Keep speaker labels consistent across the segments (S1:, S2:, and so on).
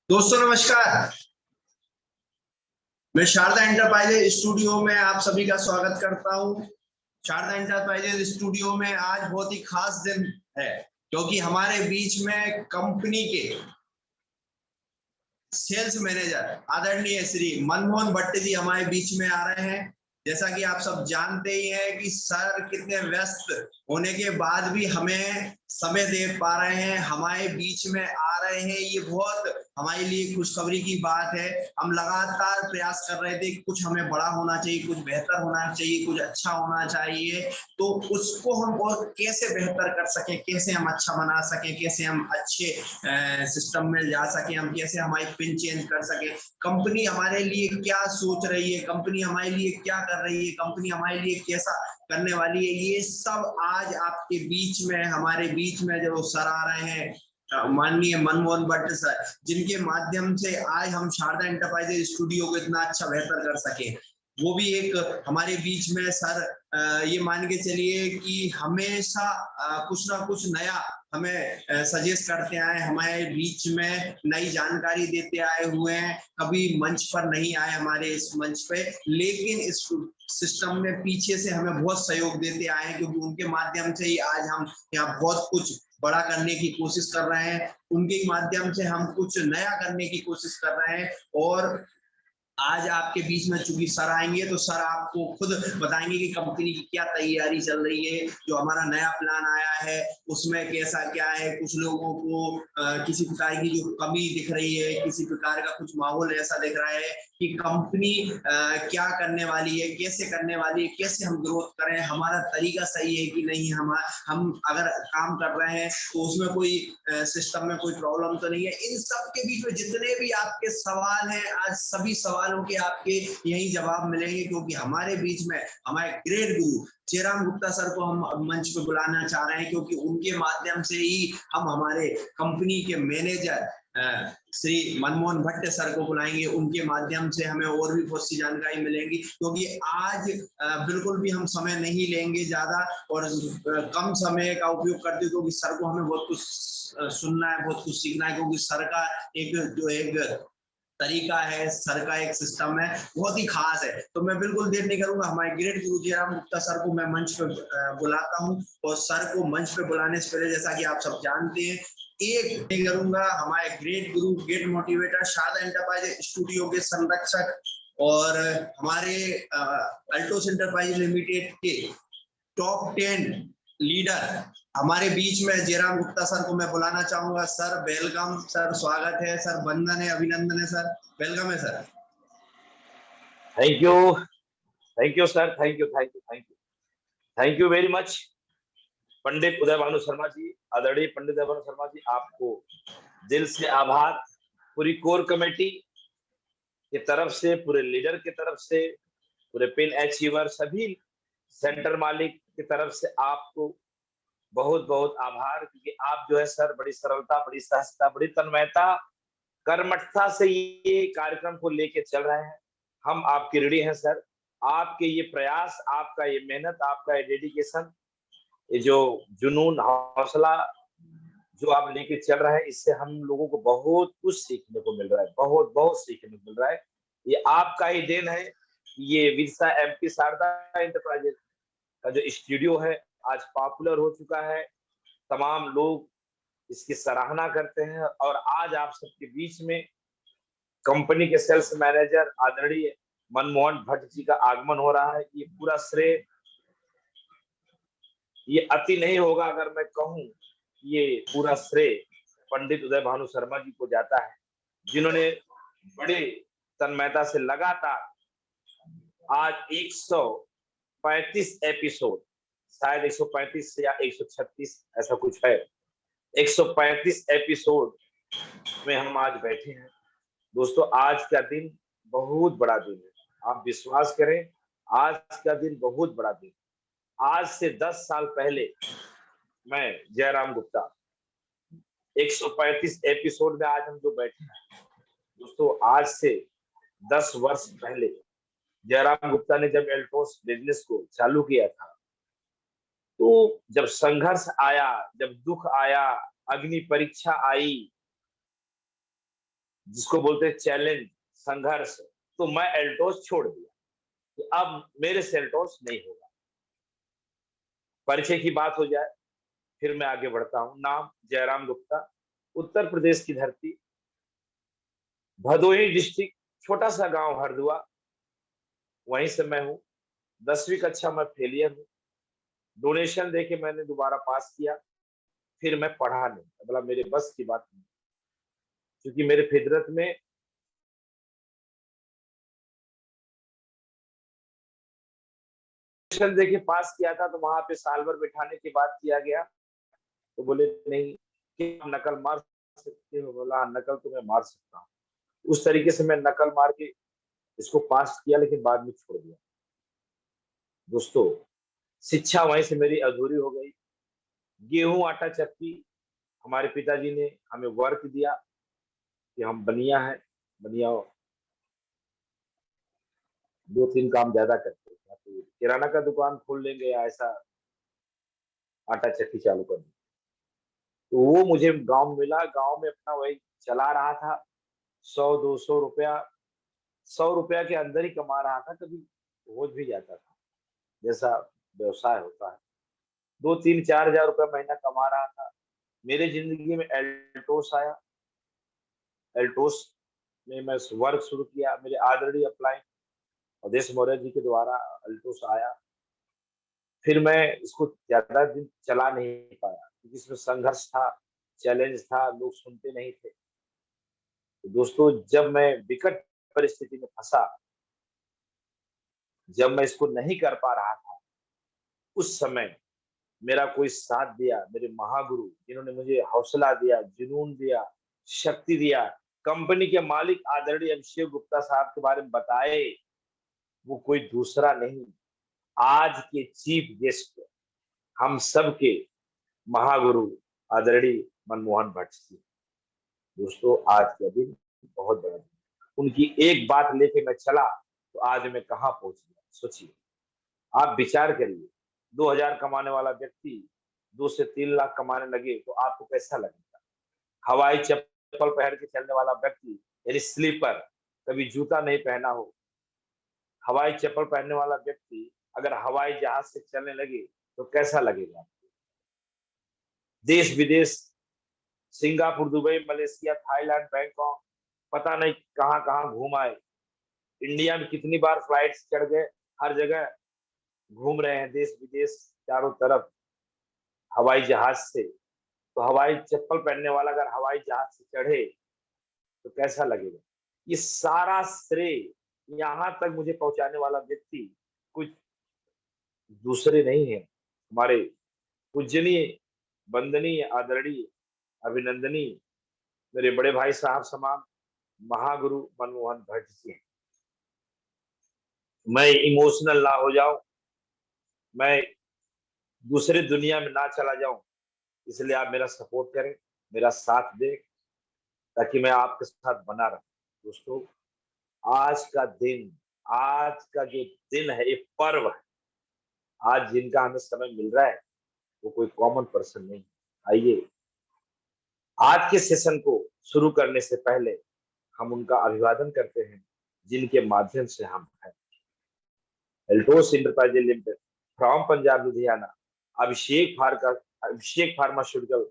S1: दोस्तों नमस्कार। मैं शारदा एंटरप्राइजेज स्टूडियो में आप सभी का स्वागत करता हूं। शारदा एंटरप्राइजेज स्टूडियो में आज बहुत ही खास दिन है क्योंकि हमारे बीच में कंपनी के सेल्स मैनेजर आदरणीय श्री मनमोहन भट्ट जी हमारे बीच में आ रहे हैं। जैसा कि आप सब जानते ही हैं कि सर कितने व्यस्त होने के बाद भी हमें समय दे पा रहे हैं, हमारे बीच में आ रहे हैं। ये बहुत हमारे लिए खुशखबरी की बात है। हम लगातार प्रयास कर रहे थे कि कुछ हमें बड़ा होना चाहिए, कुछ बेहतर होना चाहिए, कुछ अच्छा होना चाहिए। तो उसको हम और कैसे बेहतर कर सके, कैसे हम अच्छा बना सके, कैसे हम अच्छे सिस्टम में जा सके, हम कैसे हमारी पिन चेंज कर सके, कंपनी हमारे लिए क्या सोच रही है, कंपनी हमारे लिए क्या कर रही है, कंपनी हमारे लिए कैसा करने वाली है, ये सब आज आपके बीच में, हमारे बीच में जो सर आ रहे हैं माननीय मनमोहन भट्ट सर, जिनके माध्यम से आज हम शारदा एंटरप्राइजेज स्टूडियो को इतना अच्छा बेहतर कर सके। वो भी एक हमारे बीच में सर ये मान के चलिए कि हमेशा कुछ ना कुछ नया हमें सजेस्ट करते आए, हमारे बीच में नई जानकारी देते आए हुए हैं। कभी मंच पर नहीं आए हमारे इस मंच पे, लेकिन इस सिस्टम में पीछे से हमें बहुत सहयोग देते आए हैं, क्योंकि उनके माध्यम से ही आज हम यहाँ बहुत कुछ बड़ा करने की कोशिश कर रहे हैं। उनके माध्यम से हम कुछ नया करने की कोशिश कर रहे हैं। और आज आपके बीच में चूंकि सर आएंगे तो सर आपको खुद बताएंगे कि कंपनी की क्या तैयारी चल रही है, जो हमारा नया प्लान आया है उसमें कैसा क्या है। कुछ लोगों को किसी प्रकार की जो कमी दिख रही है, किसी प्रकार का कुछ माहौल ऐसा दिख रहा है कि कंपनी क्या करने वाली है, कैसे करने वाली है, कैसे हम ग्रोथ करें, हमारा तरीका सही है कि नहीं, हम अगर काम कर रहे हैं तो उसमें कोई सिस्टम में कोई प्रॉब्लम तो नहीं है। इन सब के बीच में जितने भी आपके सवाल हैं, आज सभी सवालों के आपके यही जवाब मिलेंगे, क्योंकि हमारे बीच में हमारे ग्रेट गुरु जयराम गुप्ता सर को हम मंच पे बुलाना चाह रहे हैं, क्योंकि उनके माध्यम से ही हम हमारे कंपनी के मैनेजर श्री मनमोहन भट्ट सर को बुलाएंगे। उनके माध्यम से हमें और भी बहुत सी जानकारी मिलेगी, क्योंकि आज बिल्कुल भी हम समय नहीं लेंगे ज्यादा और कम समय का उपयोग करते हैं, क्योंकि सर को हमें बहुत कुछ सुनना है, बहुत कुछ सीखना है। क्योंकि सर का एक तरीका है, सर का एक सिस्टम है, बहुत ही खास है। तो मैं बिल्कुल देर नहीं करूंगा, हमारे ग्रेट गुरु जयराम गुप्ता सर को मैं मंच पे बुलाता हूं। और सर को मंच पे बुलाने से पहले, जैसा कि आप सब जानते हैं, एक नहीं करूंगा, हमारे great guru, great motivator, Sharda enterprise studio के संरक्षक और हमारे अल्टोस एंटरप्राइज लिमिटेड के टॉप 10 लीडर हमारे बीच में जयराम गुप्ता सर को मैं बुलाना चाहूंगा। सर वेलकम, सर स्वागत है, सर वंदन है, अभिनंदन है, सर वेलकम है sir.
S2: Thank you sir, thank you very much Pandit Uday Bhanu Sharma ji, आदरणीय पंडित उदय भानु शर्मा जी, आपको दिल से आभार। पूरी कोर कमेटी की तरफ से, पूरे लीडर की तरफ से, पूरे पिन अचीवर, सभी सेंटर मालिक की तरफ से आपको बहुत बहुत आभार, क्योंकि आप जो है सर बड़ी सरलता, बड़ी सहजता, बड़ी तन्मयता, कर्मठता से ये कार्यक्रम को लेके चल रहे हैं। हम आपके ऋणी हैं सर। आपके ये प्रयास, आपका ये मेहनत, आपका ये डेडिकेशन, ये जो जुनून, हौसला जो आप लेके चल रहे हैं, इससे हम लोगों को बहुत कुछ सीखने को मिल रहा है, बहुत बहुत सीखने को मिल रहा है। ये आपका ही देन है। ये विरसा एमपी शारदा एंटरप्राइजेज का जो स्टूडियो है आज पॉपुलर हो चुका है, तमाम लोग इसकी सराहना करते हैं। और आज आप सबके बीच में कंपनी के सेल्स मैनेजर आदरणीय मनमोहन भट्ट जी का आगमन हो रहा है। ये पूरा श्रेय, ये अति नहीं होगा अगर मैं कहूं, ये पूरा श्रेय पंडित उदय भानु शर्मा जी को जाता है, जिन्होंने बड़े तन्मयता से लगातार आज 135 एपिसोड, शायद 135 या 136 ऐसा कुछ है, 135 एपिसोड में हम आज बैठे हैं। दोस्तों, आज का दिन बहुत बड़ा दिन है, आप विश्वास करें, आज का दिन बहुत बड़ा दिन। आज से 10 साल पहले मैं जयराम गुप्ता 135 एपिसोड में आज हम जो बैठे हैं दोस्तों, आज से 10 वर्ष पहले जयराम गुप्ता ने जब एल्टोस बिजनेस को चालू किया था, तो जब संघर्ष आया, जब दुख आया, अग्नि परीक्षा आई, जिसको बोलते हैं चैलेंज, संघर्ष, तो मैं एल्टोस छोड़ दिया कि अब मेरे से एल्टोस नहीं होगा। परिचय की बात हो जाए, फिर मैं आगे बढ़ता हूँ। नाम जयराम गुप्ता, उत्तर प्रदेश की धरती, भदोही डिस्ट्रिक्ट, छोटा सा गांव हरदुआ, वहीं से मैं हूँ। 10वीं कक्षा में फेलियर हूँ। डोनेशन देके मैंने दोबारा पास किया, फिर मैं पढ़ा नहीं, मतलब मेरे बस की बात नहीं, क्योंकि मेरे फितरत में डोनेशन देके पास किया था, तो वहां पे साल भर बिठाने की बात किया गया, तो बोले नहीं कि आप नकल मार सकते हो। बोला नकल तो मैं मार सकता हूँ। उस तरीके से मैं नकल मार के इसको पास किया, लेकिन बाद में छोड़ दिया। दोस्तों, शिक्षा वहीं से मेरी अधूरी हो गई। गेहूं आटा चक्की, हमारे पिताजी ने हमें वर्क दिया कि हम बनिया है, बनिया 2-3 काम ज्यादा करते हैं, तो किराना का दुकान खोल लेंगे या ऐसा आटा चक्की चालू कर देंगे। तो वो मुझे गांव में मिला, गांव में अपना वही चला रहा था। 100-200 रुपया, 100 रुपया के अंदर ही कमा रहा था, कभी हो भी जाता था, जैसा व्यवसाय होता है। 2-3-4 हजार रुपया महीना कमा रहा था। मेरे जिंदगी में एल्टोस आया। एल्टोस में मैं वर्क शुरू किया। मेरे आदरणीय अप्लाई अवधेश मौर्य जी के द्वारा एल्टोस आया। फिर मैं इसको ज्यादा दिन चला नहीं पाया, क्योंकि इसमें संघर्ष था, चैलेंज था, लोग सुनते नहीं थे। तो दोस्तों, जब मैं विकट परिस्थिति में फंसा, जब मैं इसको नहीं कर पा रहा था, उस समय मेरा कोई साथ दिया, मेरे महागुरु, जिन्होंने मुझे हौसला दिया, जुनून दिया, शक्ति दिया, कंपनी के मालिक आदरणीय अभिषेक गुप्ता साहब के बारे में बताए, वो कोई दूसरा नहीं, आज के चीफ गेस्ट, हम सबके महागुरु आदरणीय मनमोहन भट्ट जी। दोस्तों, आज का दिन बहुत बड़ा दिन, उनकी एक बात लेके मैं चला तो आज मैं कहां पहुंच गया। सोचिए, आप विचार करिए, 2000 कमाने वाला व्यक्ति 2 से 3 लाख कमाने लगे तो आपको कैसा लगेगा। हवाई चप्पल पहन के चलने वाला व्यक्ति, यानी स्लीपर, कभी जूता नहीं पहना हो, हवाई चप्पल पहनने वाला व्यक्ति अगर हवाई जहाज से चलने लगे तो कैसा लगेगा। देश विदेश, Singapore, Dubai, Malaysia, Thailand, Bangkok, पता नहीं कहां कहां घूम आए। इंडिया में कितनी बार फ्लाइट चढ़ गए, हर जगह घूम रहे हैं, देश विदेश चारों तरफ हवाई जहाज से। तो हवाई चप्पल पहनने वाला अगर हवाई जहाज से चढ़े तो कैसा लगेगा। ये सारा श्रेय यहाँ तक मुझे पहुंचाने वाला व्यक्ति कुछ दूसरे नहीं है, हमारे पूजनीय, वंदनीय, आदरणीय, अभिनंदनीय, मेरे बड़े भाई साहब समान महागुरु मनमोहन भट्ट जी हैं। मैं इमोशनल ना हो जाऊं, मैं दूसरे दुनिया में ना चला जाऊं, इसलिए आप मेरा सपोर्ट करें, मेरा साथ दें, ताकि मैं आपके साथ बना रहूं। दोस्तों, आज का दिन, आज का जो दिन है, एक पर्व है। आज जिनका हमें समय मिल रहा है वो कोई कॉमन पर्सन नहीं। आइए, आज के सेशन को शुरू करने से पहले हम उनका अभिवादन करते हैं, जिनके माध्यम से हम हैं। Altos enterprises limited from Punjab Ludhiana, Abhishek pharmaceutical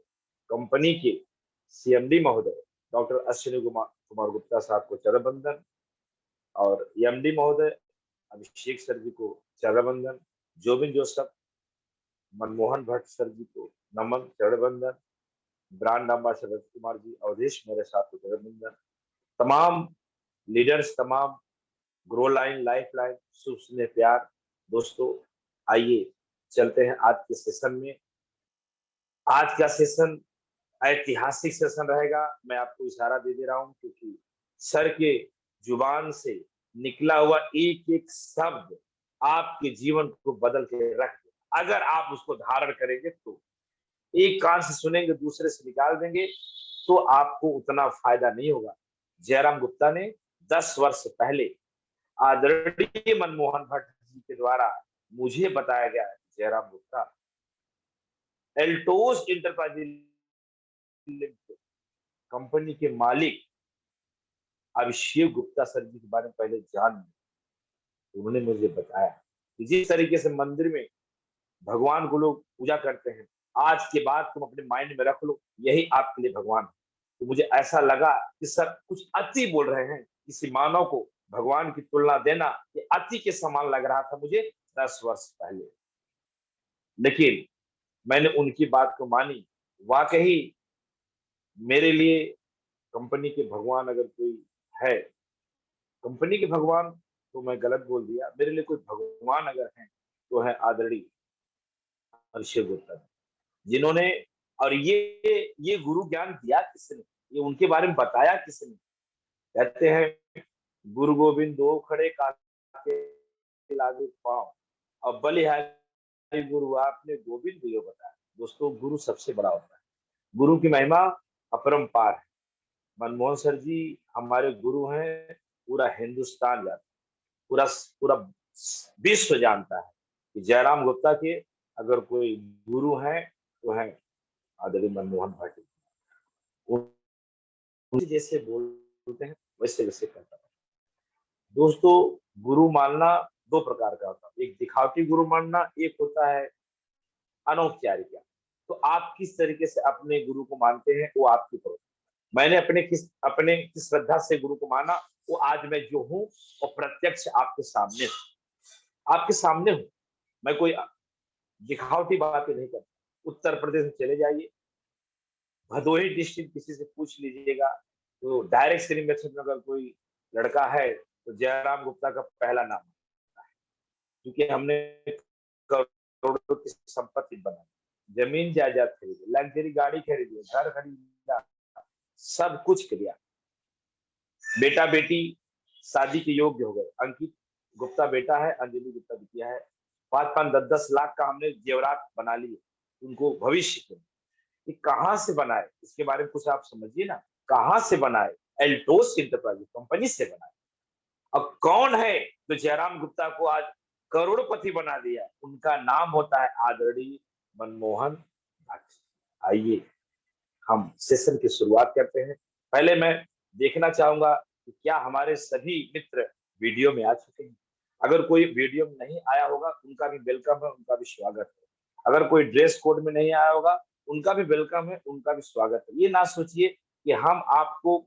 S2: company के सीएमडी महोदय डॉक्टर अश्विनी कुमार गुप्ता साहब को चरणवंदन, और एमडी महोदय अभिषेक सर जी को चरणवंदन, जोबिन जोसफ, मनमोहन भट्ट सर जी को नमन, चरणवंदन, ब्रांड अम्बासडर कुमार जी, अवधेश मेरे साथ को चरणवंदन, तमाम लीडर्स, तमाम ग्रो लाइन, लाइफ लाइन, शुभ स्नेह प्यार। दोस्तों, आइए चलते हैं आज के सेशन में। आज का सेशन ऐतिहासिक सेशन रहेगा। मैं आपको इशारा दे दे रहा हूं, क्योंकि सर के जुबान से निकला हुआ एक एक शब्द आपके जीवन को बदल के रख दे, अगर आप उसको धारण करेंगे तो। एक कान से सुनेंगे, दूसरे से निकाल देंगे तो आपको उतना फायदा नहीं होगा। जयराम गुप्ता ने 10 वर्ष पहले आदरणीय मनमोहन भट्ट जी के द्वारा मुझे बताया गया है, जयराम गुप्ता एल्टोस इंटरप्राइजेज कंपनी के मालिक अभिषेक गुप्ता सर जी के बारे में पहले जान ली। उन्होंने मुझे बताया कि जिस तरीके से मंदिर में भगवान को लोग पूजा करते हैं, आज के बाद तुम अपने माइंड में रख लो, यही आपके लिए भगवान है। तो मुझे ऐसा लगा कि सर कुछ अति बोल रहे हैं, किसी मानव को भगवान की तुलना देना ये अति के समान लग रहा था मुझे 10 वर्ष पहले। लेकिन मैंने उनकी बात को मानी। वाकई मेरे लिए कंपनी के भगवान अगर कोई है, कंपनी के भगवान तो मैं गलत बोल दिया, मेरे लिए कोई भगवान अगर है तो है आदरणीय अभिषेक गुप्ता जी, जिन्होंने और ये गुरु ज्ञान दिया किसने, ये उनके बारे में बताया किसने। कहते हैं गुरु गोविंद दो खड़े काके लागे पांव, और बलिहारी गुरु आपने गोविंद दियो बताया। दोस्तों गुरु सबसे बड़ा होता है, गुरु की महिमा अपरंपार है। मनमोहन सर जी हमारे गुरु हैं, पूरा हिंदुस्तान जानता है, पूरा पूरा विश्व जानता है कि जयराम गुप्ता के अगर कोई गुरु हैं तो है आदरणीय मनमोहन भाटी। जैसे बोलते हैं वैसे वैसे करता है। दोस्तों गुरु मानना दो प्रकार का होता है, एक दिखावटी गुरु मानना, एक होता है अनौपचारिक। तो आप किस तरीके से अपने गुरु को मानते हैं वो आपकी तरफ। मैंने अपने किस श्रद्धा से गुरु को माना, वो आज मैं जो हूँ वो प्रत्यक्ष आपके सामने हूँ। मैं कोई दिखावटी बातें नहीं करता। उत्तर प्रदेश में चले जाइए, भदोही डिस्ट्रिक्ट किसी से पूछ लीजिएगा तो डायरेक्ट सिलेक्शन में अगर कोई लड़का है तो जयराम गुप्ता का पहला नाम है, क्योंकि हमने करोड़ों की संपत्ति बनाई, जमीन जायदाद खरीदी, लग्जरी गाड़ी खरीदी, घर खरीदा, सब कुछ किया। बेटा बेटी शादी के योग्य हो गए, अंकित गुप्ता बेटा है, अंजलि गुप्ता बिटिया है। 5-5, 10-10 लाख का हमने जेवरात बना लिए उनको भविष्य के। ये कहाँ से बनाए, इसके बारे में कुछ आप समझिए ना, कहाँ से बनाए? एल्टोस इंटरप्राइज कंपनी से बनाए। अब कौन है तो जयराम गुप्ता को आज करोड़पति बना दिया? उनका नाम होता है आदरणीय मनमोहन भाटी। आइए हम सेशन की शुरुआत करते हैं। पहले मैं देखना चाहूंगा कि क्या हमारे सभी मित्र वीडियो में आ चुके हैं। अगर कोई वीडियो में नहीं आया होगा उनका भी वेलकम है, उनका भी स्वागत है। अगर कोई ड्रेस कोड में नहीं आया होगा उनका भी वेलकम है, उनका भी स्वागत है। ये ना सोचिए कि हम आपको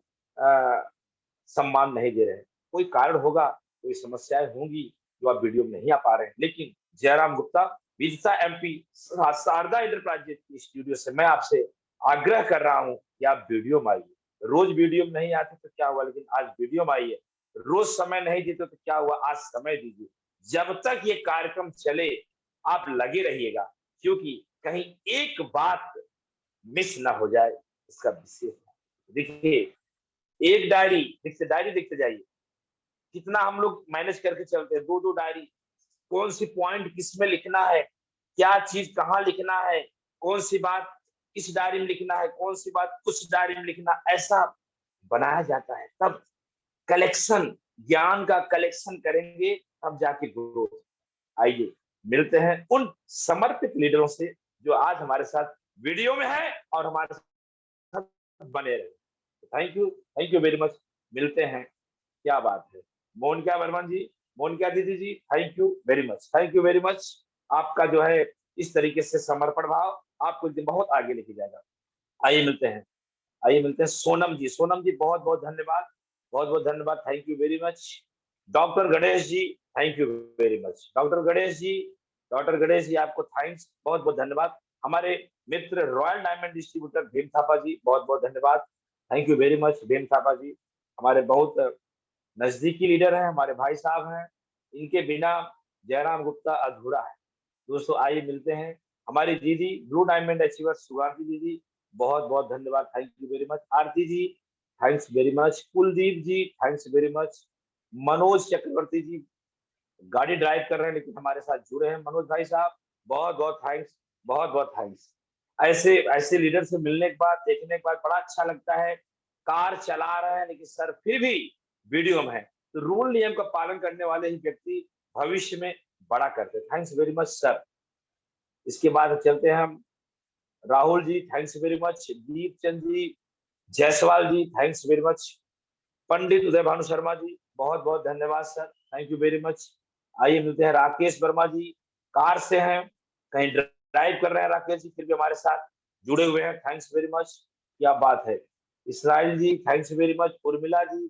S2: सम्मान नहीं दे रहे हैं, कोई कारण होगा, कोई समस्याएं होंगी जो आप वीडियो में नहीं आ पा रहे हैं। लेकिन जयराम गुप्ता विदिशा एमपी शारदा एंटरप्राइजेज की स्टूडियो से मैं आपसे आग्रह कर रहा हूं कि आप वीडियो में आइए। रोज वीडियो में नहीं आते तो क्या हुआ, लेकिन आज वीडियो में आइए। रोज समय नहीं देते तो क्या हुआ, आज समय दीजिए। जब तक ये कार्यक्रम चले आप लगे रहिएगा, क्योंकि कहीं एक बात मिस ना हो जाए, इसका विशेष। देखिए एक डायरी देखते जाइए, कितना हम लोग मैनेज करके चलते हैं। 2-2 डायरी, कौन सी पॉइंट किस में लिखना है, क्या चीज कहाँ लिखना है, कौन सी बात इस डायरी में लिखना है, कौन सी बात उस डायरी में लिखना, ऐसा बनाया जाता है। तब कलेक्शन, ज्ञान का कलेक्शन करेंगे तब जाके ग्रोथ। आइए मिलते हैं उन समर्पित लीडरों से जो आज हमारे साथ वीडियो में है और हमारे साथ बने रहे। Thank you very much. मिलते हैं। क्या बात है मोनिका वर्मन जी, मोनिका दीदी जी, थैंक यू वेरी मच। आपका जो है इस तरीके से समर्पण भाव आपको बहुत आगे लेके जाएगा। आइए मिलते हैं सोनम जी बहुत बहुत धन्यवाद, thank you very much. Doctor Ganesh ji, thank you very much. Doctor Ganesh ji आपको थैंक्स, बहुत बहुत धन्यवाद। हमारे मित्र royal diamond distributor Bhim Thapa ji, बहुत बहुत धन्यवाद, thank you very much Bhim Thapa ji. हमारे बहुत नजदीकी लीडर हैं, हमारे भाई साहब हैं, इनके बिना जयराम गुप्ता अधूरा है। दोस्तों आइए मिलते हैं हमारी दीदी ब्लू डायमंड अचीवर सुगांती दीदी, बहुत बहुत धन्यवाद, thank you very much. Aarti ji thanks very much. Kuldeep ji thanks very much. Manoj Chakraborty ji गाड़ी ड्राइव कर रहे हैं लेकिन हमारे साथ जुड़े हैं, मनोज भाई साहब बहुत बहुत थैंक्स। ऐसे लीडर से मिलने के बाद, देखने के बाद बड़ा अच्छा लगता है। कार चला रहे हैं लेकिन सर फिर भी वीडियो में है, तो रूल नियम का पालन करने वाले ही व्यक्ति भविष्य में बड़ा करते। Thanks very much sir. इसके बाद चलते हैं हम Rahul ji, thanks very much. दीप चंद जी, जायसवाल जी, thanks very much. Pandit Uday Bhanu Sharma जी, बहुत बहुत धन्यवाद sir, thank you very much. आइए मिलते हैं राकेश वर्मा जी, कार से हैं, कहीं ड्राइव कर रहे हैं राकेश जी, फिर भी हमारे साथ जुड़े हुए हैं, थैंक्स वेरी मच, क्या बात है। Israil ji thanks very much. Urmila ji,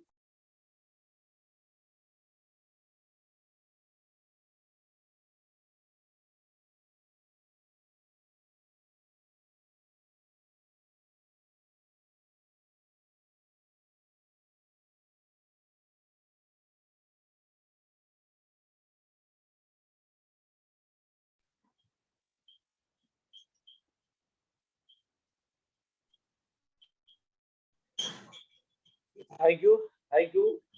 S2: thank you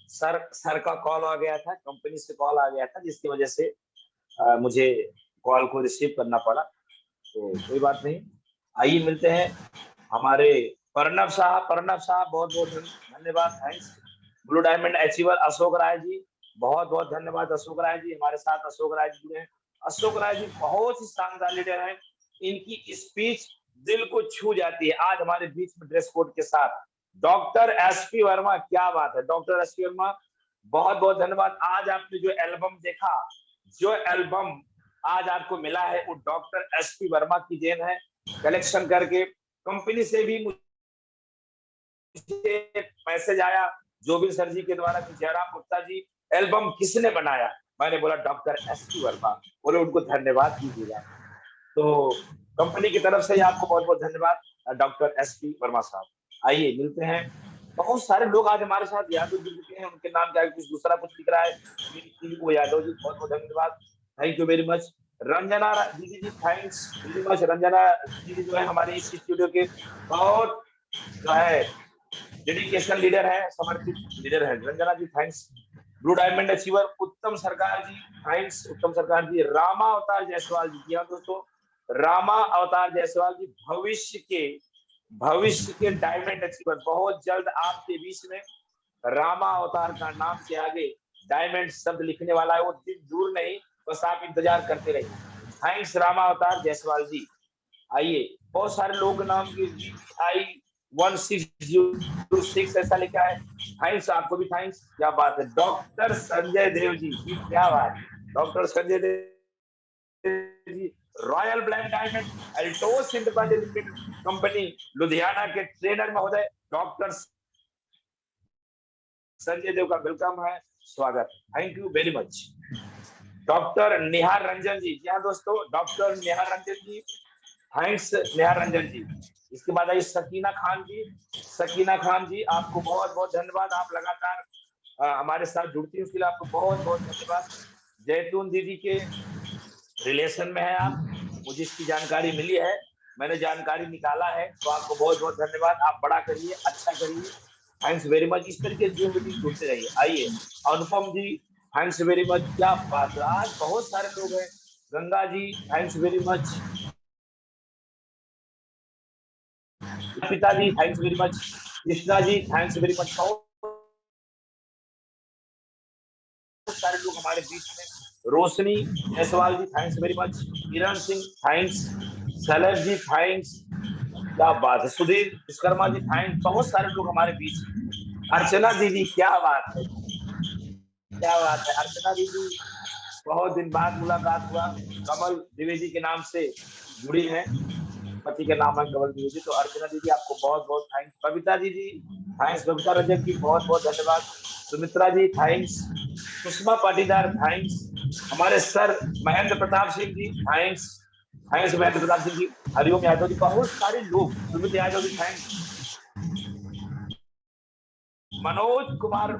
S2: sir का कॉल आ गया था, कंपनी से कॉल आ गया था, जिसकी वजह से मुझे कॉल को रिसीव करना पड़ा, तो कोई बात नहीं। आइए मिलते हैं हमारे प्रणव साहब, बहुत बहुत धन्यवाद, thanks. Blue diamond achiever Ashok Rai ji, बहुत बहुत धन्यवाद अशोक राय जी, हमारे साथ अशोक राय जी जुड़े हैं। अशोक राय जी बहुत ही शानदार लीडर हैं, इनकी स्पीच दिल को छू जाती है। आज हमारे बीच में ड्रेस कोड के साथ डॉक्टर एसपी वर्मा, क्या बात है डॉक्टर एसपी वर्मा, बहुत बहुत धन्यवाद। आज आपने जो एल्बम देखा, जो एल्बम आज आपको मिला है, वो डॉक्टर एसपी वर्मा की देन है। कलेक्शन करके कंपनी से भी मुझे मैसेज आया जोबिन सर जी के द्वारा कि जयराम गुप्ता जी एल्बम किसने बनाया, मैंने बोला डॉक्टर एसपी वर्मा, बोले उनको धन्यवाद दीजिएगा। तो कंपनी की तरफ से आपको बहुत बहुत धन्यवाद डॉक्टर एसपी वर्मा साहब। आइए मिलते हैं, बहुत सारे लोग आज हमारे साथ यादव जुड़ चुके हैं, उनके नाम क्या कुछ दूसरा कुछ लिख रहा है, वो यादव जी बहुत बहुत धन्यवाद, thank you very much. Ranjana दीदी जी थैंक्स वेरी मच। रंजना दीदी जो है हमारे इस स्टूडियो के बहुत जो है डेडिकेशन लीडर है, समर्पित लीडर है रंजना जी, थैंक्स। ब्लू डायमंड अचीवर उत्तम सरकार जी, थैंक्स उत्तम सरकार जी। रामा अवतार जायसवाल जी, जी हाँ दोस्तों, रामा अवतार जायसवाल जी भविष्य के डायमंड अचीवर, बहुत जल्द आपके बीच में रामा अवतार का नाम के आगे डायमंड शब्द लिखने वाला है, वो दिन दूर नहीं, बस आप इंतजार करते रहिए। थैंक्स रामा अवतार जायसवाल जी। आइए बहुत सारे लोगों के नाम की आई 1606 ऐसा लिखा है, थैंक्स आपको भी थैंक्स, क्या बात है। डॉक्टर संजय देव जी, क्या बात, doctor Sanjay Dev ji, royal black diamond Altos independent company Ludhiana के ट्रेनर महोदय डॉक्टर संजय देव का वेलकम है, स्वागत, thank you very much. Doctor Nihar Ranjan ji, जी हाँ दोस्तों, डॉक्टर निहार रंजन जी, थैंक्स निहार रंजन जी। इसके बाद आई सकीना खान जी, सकीना खान जी आपको बहुत बहुत धन्यवाद, आप लगातार हमारे साथ जुड़ती हैं, उसके लिए आपको बहुत बहुत धन्यवाद। जैतून दीदी के रिलेशन में है आप, मुझे इसकी जानकारी मिली है, मैंने जानकारी निकाला है, तो आपको बहुत बहुत धन्यवाद, आप बड़ा करिए, अच्छा करिए, थैंक्स वेरी मच। इस तरीके से मीटिंग जुड़ते रहिए। आइए अनुपम जी, थैंक्स वेरी मच, क्या बात है, आज बहुत सारे लोग हैं। Ganga ji thanks very much, पिताजी thanks very much, Krishna ji thanks very much, बहुत सारे लोग हमारे बीच में। रोशनी जायसवाल जी थैंक्स वेरी मच, किरण सिंह थैंक्स, शैलेश जी थैंक्स, क्या बात है, सुधीर विश्वकर्मा जी थैंक्स, बहुत सारे लोग हमारे बीच में। अर्चना दीदी, क्या बात है, क्या बात है अर्चना दीदी, बहुत दिन बाद मुलाकात हुआ, कमल द्विवेदी के नाम से जुड़ी है, पति के नाम है कमल द्विवेदी, तो अर्चना दीदी आपको बहुत बहुत थैंक्स। बबीता दीदी थैंक्स, बबीता रंजन जी बहुत बहुत धन्यवाद। सुमित्रा जी थैंक्स, सुषमा पाटीदार थैंक्स, हमारे sir Mahendra Pratap Singh ji thanks, thanks Mahendra Pratap Singh ji. Hariom Yadav ji, बहुत सारे लोग, Sumit Yadav ji thanks. Manoj Kumar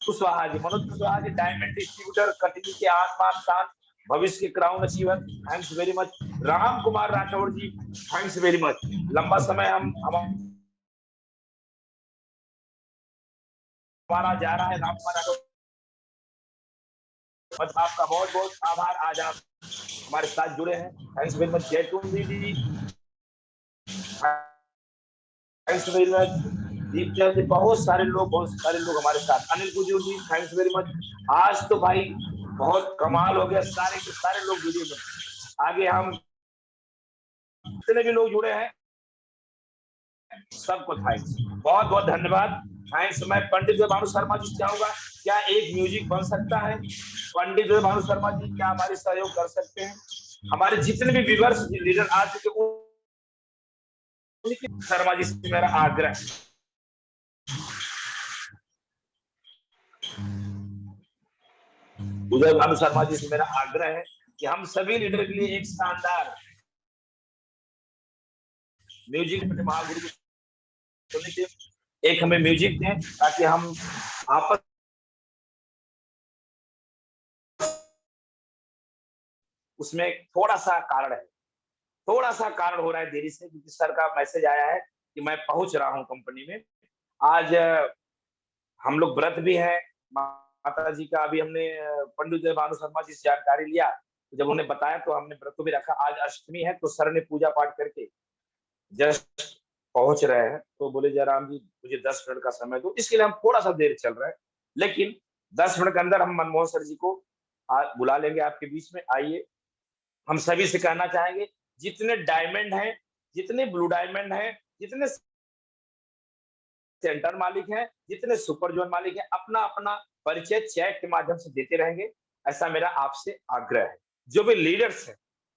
S2: Kushwaha ji, Manoj Kushwaha ji diamond distributor, Katni के आसमान शान, भविष्य के crown achiever, thanks very much. Ram Kumar Rathore ji thanks very much, लंबा समय हमारा जा रहा है, राम कुमार राठौड़ आपका बहुत बहुत आभार, आज आप हमारे साथ जुड़े हैं, थैंक्स वेरी मच। जैतून दीदी थैंक्स वेरी मच, दीपचंद जी, बहुत सारे लोग हमारे साथ। अनिल गुजूर जी थैंक्स वेरी मच। आज तो भाई बहुत कमाल हो गया, सारे के सारे लोग वीडियो में। आगे हम जितने भी लोग जुड़े हैं सबको थैंक्स, बहुत बहुत धन्यवाद, थैंक्स। मैं पंडित भानु शर्मा जी चाहूंगा, क्या एक म्यूजिक बन सकता है? पंडित भानु शर्मा जी क्या हमारे सहयोग कर सकते हैं? हमारे जितने भी व्यूअर्स लीडर आ चुके शर्मा जी से मेरा आग्रह है। उदय भानु शर्मा जी से मेरा आग्रह है कि हम सभी लीडर के लिए एक शानदार म्यूजिक महागुरु सुनने के एक हमें म्यूजिक दें, ताकि हम आपस उसमें थोड़ा सा कारण है, थोड़ा सा कारण हो रहा है देरी से, क्योंकि सर का मैसेज आया है कि मैं पहुंच रहा हूं कंपनी में। आज हम लोग व्रत भी है माता जी का। अभी हमने पंडित भानु शर्मा जी से जानकारी लिया, तो जब उन्हें बताया तो हमने व्रत को भी रखा। आज अष्टमी है, तो सर ने पूजा पाठ करके जस्ट पहुंच रहे हैं, तो बोले जयराम जी मुझे 10 मिनट का समय दो, इसके लिए हम थोड़ा सा देर चल रहा है, लेकिन 10 मिनट के अंदर हम मनमोहन सर जी को बुला लेंगे आपके बीच में। आइए, हम सभी से कहना चाहेंगे, जितने डायमंड हैं, जितने ब्लू डायमंड हैं, जितने सेंटर मालिक हैं, जितने सुपर जोन मालिक हैं, अपना अपना परिचय चैट के माध्यम से देते रहेंगे, ऐसा मेरा आपसे आग्रह है। जो भी लीडर्स हैं,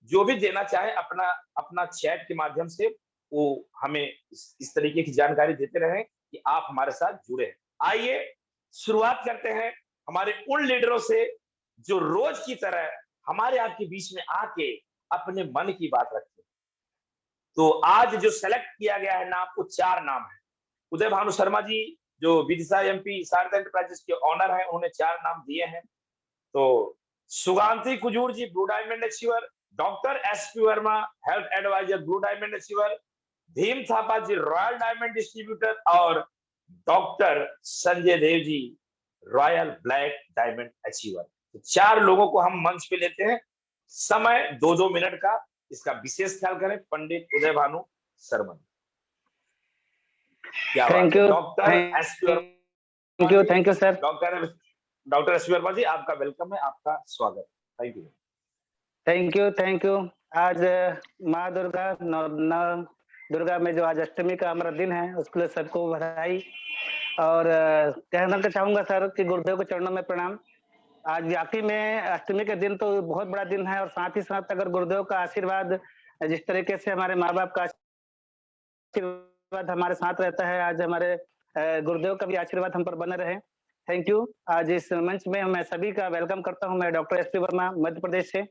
S2: जो भी देना चाहे अपना अपना चैट के माध्यम से वो हमें इस तरीके की जानकारी देते रहें कि आप हमारे साथ जुड़े हैं। आइए शुरुआत करते हैं हमारे उन लीडरों से जो रोज की तरह हमारे आपके बीच में आके अपने मन की बात रखते हैं। तो आज जो सेलेक्ट किया गया है नाम, वो 4 नाम है। उदय भानु शर्मा जी जो विदिशा एमपी शारदा एंटरप्राइजेस के ऑनर हैं, उन्होंने 4 नाम दिए हैं। तो Suganti Kujur ji blue diamond achiever, doctor SP Verma health adviser blue diamond achiever, Bhim Thapa ji royal diamond distributor, और doctor Sanjay Dev ji royal black diamond achiever. तो 4 लोगों को हम मंच पे लेते हैं, समय 2-2 मिनट का, इसका विशेष ख्याल करें। पंडित उदय भानु शर्मा, क्या
S3: thank you,
S2: doctor SP Verma,
S3: thank you sir.
S2: Doctor SP Verma ji, आपका वेलकम है, आपका स्वागत। Thank you.
S3: Thank you. आज माँ दुर्गा दुर्गा में जो आज अष्टमी का हमारा दिन है, उसके लिए सबको बधाई। और कहना तो चाहूंगा सर कि गुरुदेव के चरणों में प्रणाम। आज वाकई में अष्टमी के दिन तो बहुत बड़ा दिन है, और साथ ही साथ अगर गुरुदेव का आशीर्वाद जिस तरीके से हमारे माँ बाप का आशीर्वाद हमारे साथ रहता है, आज हमारे गुरुदेव का भी आशीर्वाद हम पर बने रहे। Thank you. आज इस मंच में मैं सभी का वेलकम करता हूं। मैं डॉक्टर एसपी वर्मा मध्य प्रदेश से।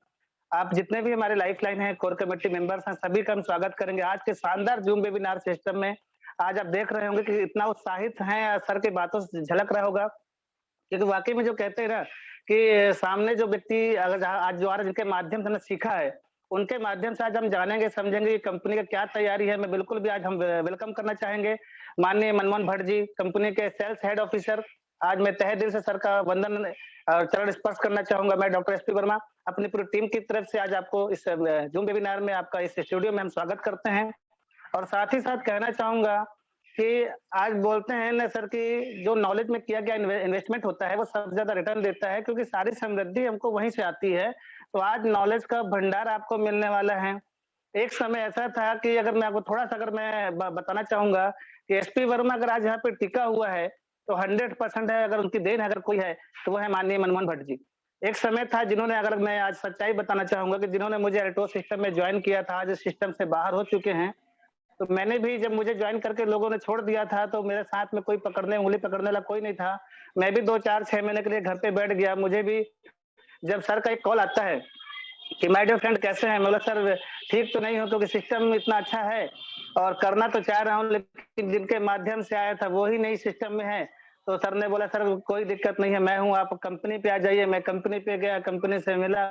S3: आप जितने भी हमारे लाइफ लाइन है, कोर कमेटी मेंबर्स हैं, सभी का हम स्वागत करेंगे आज के शानदार जूम वेबिनार सिस्टम में। आज आप देख रहे होंगे कि इतना उत्साहित हैं, सर के बातों से झलक रहा होगा, क्योंकि वाकई में जो कहते हैं ना कि सामने जो व्यक्ति अगर आज जो आ रहा है, जिनके माध्यम से हमने सीखा है, उनके माध्यम से आज हम जानेंगे समझेंगे कंपनी का क्या तैयारी है। मैं बिल्कुल भी आज हम वेलकम करना चाहेंगे माननीय मनमोहन भट्ट जी, कंपनी के सेल्स हेड ऑफिसर। आज मैं तहे दिल से सर का वंदन और चरण स्पर्श करना चाहूंगा। मैं डॉक्टर एसपी वर्मा अपनी पूरी टीम की तरफ से आज आपको इस जूम वेबिनार में, आपका इस स्टूडियो में हम स्वागत करते हैं। और साथ ही साथ कहना चाहूंगा कि आज बोलते हैं ना सर कि जो नॉलेज में किया गया इन्वेस्टमेंट होता है, वो सबसे ज्यादा रिटर्न देता है, क्योंकि सारी समृद्धि हमको वहीं से आती है। तो आज नॉलेज का भंडार आपको मिलने वाला है। एक समय ऐसा था कि अगर मैं आपको थोड़ा सा अगर मैं बताना चाहूंगा कि एसपी वर्मा अगर आज यहाँ पे टिका हुआ है तो 100% है, अगर उनकी देन अगर कोई है तो वो है माननीय मनमोहन भट्ट जी। एक समय था जिन्होंने, अगर मैं आज सच्चाई बताना चाहूंगा, कि जिन्होंने मुझे एल्टो सिस्टम में ज्वाइन किया था, आज इस सिस्टम से बाहर हो चुके हैं। तो मैंने भी, जब मुझे ज्वाइन करके लोगों ने छोड़ दिया था, तो मेरे साथ में कोई उंगली पकड़ने वाला कोई नहीं था। मैं भी 2-4-6 महीने के लिए घर पे बैठ गया। मुझे भी जब सर का एक कॉल आता है कि माय डियर फ्रेंड कैसे हैं, मैं बोला सर ठीक तो नहीं हो, क्योंकि सिस्टम इतना अच्छा है और करना तो चाह रहा हूँ, लेकिन जिनके माध्यम से आया था वो ही नहीं सिस्टम में है। तो सर ने बोला सर कोई दिक्कत नहीं है, मैं हूँ, आप कंपनी पे आ जाइए। मैं कंपनी पे गया, कंपनी से मिला,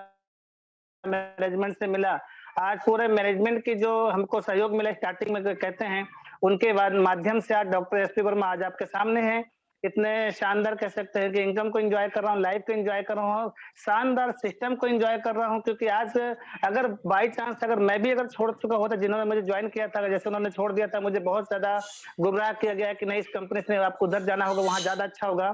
S3: मैनेजमेंट से मिला। आज पूरे मैनेजमेंट की जो हमको सहयोग मिला स्टार्टिंग में कहते हैं, उनके बाद माध्यम से आज डॉक्टर एसपी वर्मा आज आपके सामने हैं। इतने शानदार कह सकते हैं कि इनकम को एंजॉय कर रहा हूँ, लाइफ को एंजॉय कर रहा हूँ, शानदार सिस्टम को एंजॉय कर रहा हूँ। क्योंकि आज अगर बाई चांस अगर मैं भी अगर छोड़ चुका होता, जिन्होंने मुझे ज्वाइन किया था, जैसे उन्होंने छोड़ दिया था, मुझे बहुत ज्यादा गुमराह किया गया कि नहीं इस कंपनी से आपको उधर जाना होगा, वहां ज्यादा अच्छा होगा।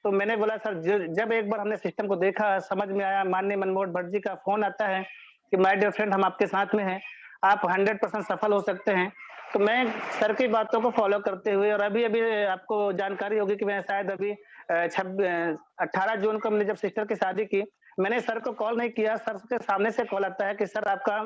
S3: तो मैंने बोला सर, जब एक बार हमने सिस्टम को देखा, समझ में आया, माननीय मनमोहन भट्ट जी का फोन आता है कि माय डियर फ्रेंड हम आपके साथ में हैं, आप 100% सफल हो सकते हैं। तो मैं सर की बातों को फॉलो करते हुए, और अभी आपको जानकारी होगी कि मैं शायद अभी 18 जून को हमने जब सिस्टर की शादी की, मैंने सर को कॉल नहीं किया, सर के सामने से कॉल आता है कि सर आपका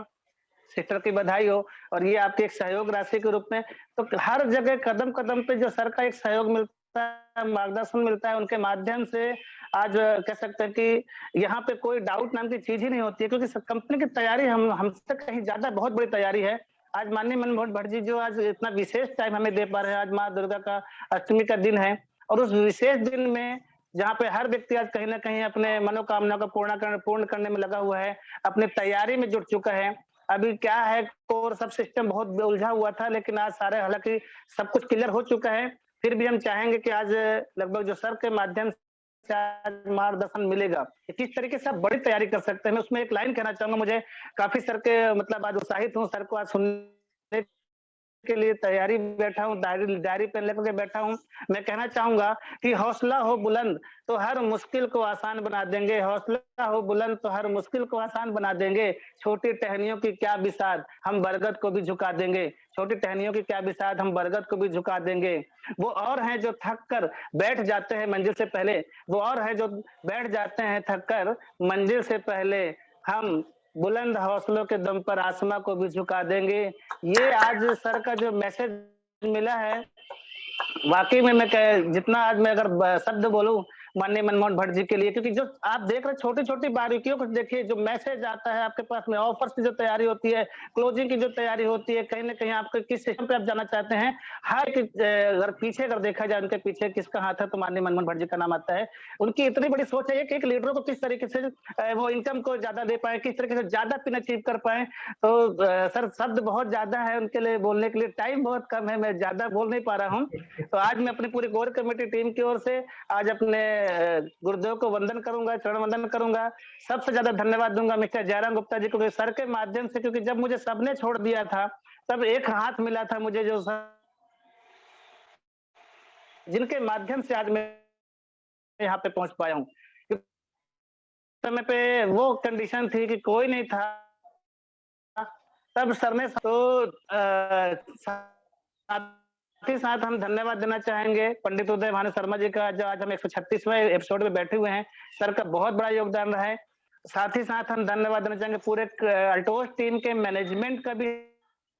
S3: सिस्टर की बधाई हो और ये आपके एक सहयोग राशि के रूप में। तो हर जगह कदम-कदम पे जो सर का एक सहयोग मिलता है, मार्गदर्शन मिलता है, उनके माध्यम से आज कह सकते हैं कि यहाँ पे कोई डाउट नाम की चीज़ ही नहीं होती है, क्योंकि स कंपनी की तैयारी हमसे कहीं ज़्यादा बहुत बड़ी तैयारी है। आज माननीय मनमोहन भट्ट जी जो आज इतना विशेष टाइम हमें दे पा रहे हैं, आज माँ दुर्गा का अष्टमी का दिन है और उस विशेष दिन में जहाँ पे हर व्यक्ति आज कहीं न कहीं अपने मनोकामना को पूर्ण करने में लगा हुआ है, अपनी तैयारी में जुट चुका है। अभी क्या है, कोर सब सिस्टम बहुत उलझा हुआ था, लेकिन आज सारे हालाँकि सब कुछ क्लियर हो चुका है। फिर भी हम चाहेंगे कि आज लगभग जो सर के माध्यम से आज मार्गदर्शन मिलेगा, कि किस तरीके से आप बड़ी तैयारी कर सकते हैं। मैं उसमें एक लाइन कहना चाहूँगा, मुझे काफ़ी सर के मतलब आज उत्साहित हूँ, सर को आज सुनने के लिए तैयारी बैठा हूँ, डायरी पेन लेकर के बैठा हूँ। मैं कहना चाहूँगा कि हौसला हो बुलंद तो हर मुश्किल को आसान बना देंगे, हौसला हो बुलंद तो हर मुश्किल को आसान बना देंगे। छोटी टहनियों की क्या बिसात, हम बरगद को भी झुका देंगे। छोटी टहनियों की क्या बिसात, हम बरगद को भी झुका देंगे। वो और हैं जो थक कर बैठ जाते हैं मंजिल से पहले, वो और हैं जो बैठ जाते हैं थक कर मंजिल से पहले। हम बुलंद हौसलों के दम पर आसमां को भी झुका देंगे। ये आज सर का जो मैसेज मिला है, वाकई में जितना आज मैं अगर शब्द बोलूं माननीय मनमोहन भट्ट जी के लिए, क्योंकि जो आप देख रहे छोटी छोटी बारीकियों को देखिए, जो मैसेज आता है आपके पास में, ऑफर्स की जो तैयारी होती है, क्लोजिंग की जो तैयारी होती है, कहीं ना कहीं आपको किस सिस्टम पे आप जाना चाहते हैं, हर अगर पीछे अगर देखा जाए उनके पीछे किसका हाथ है तो माननीय मनमोहन भट्ट जी का नाम आता है। उनकी इतनी बड़ी सोच है कि एक लीडरों को किस तरीके से वो इनकम को ज्यादा दे पाए, किस तरीके से ज्यादा पिन अचीव कर पाए। तो सर शब्द बहुत ज्यादा है उनके लिए, बोलने के लिए टाइम बहुत कम है, मैं ज्यादा बोल नहीं पा रहा हूँ। तो आज मैं अपनी पूरी कोर कमेटी टीम की ओर से आज अपने गुरुदेव को वंदन करूंगा, चरण वंदन करूंगा। सबसे ज्यादा धन्यवाद दूंगा मिस्टर जयराम गुप्ता जी को, सर के माध्यम से, क्योंकि जब मुझे सबने छोड़ दिया था तब एक हाथ मिला था मुझे, जो जिनके माध्यम से आज मैं यहाँ पे पहुंच पाया हूँ। समय पे वो कंडीशन थी कि कोई नहीं था, तब सर ने तो साथ ही साथ हम धन्यवाद देना चाहेंगे पंडित उदय भानु शर्मा जी का, जो आज हम 136वें एपिसोड में बैठे हुए हैं। सर का बहुत बड़ा योगदान रहा है। साथ ही साथ हम धन्यवाद देना चाहेंगे पूरे अल्टोस टीम के मैनेजमेंट का भी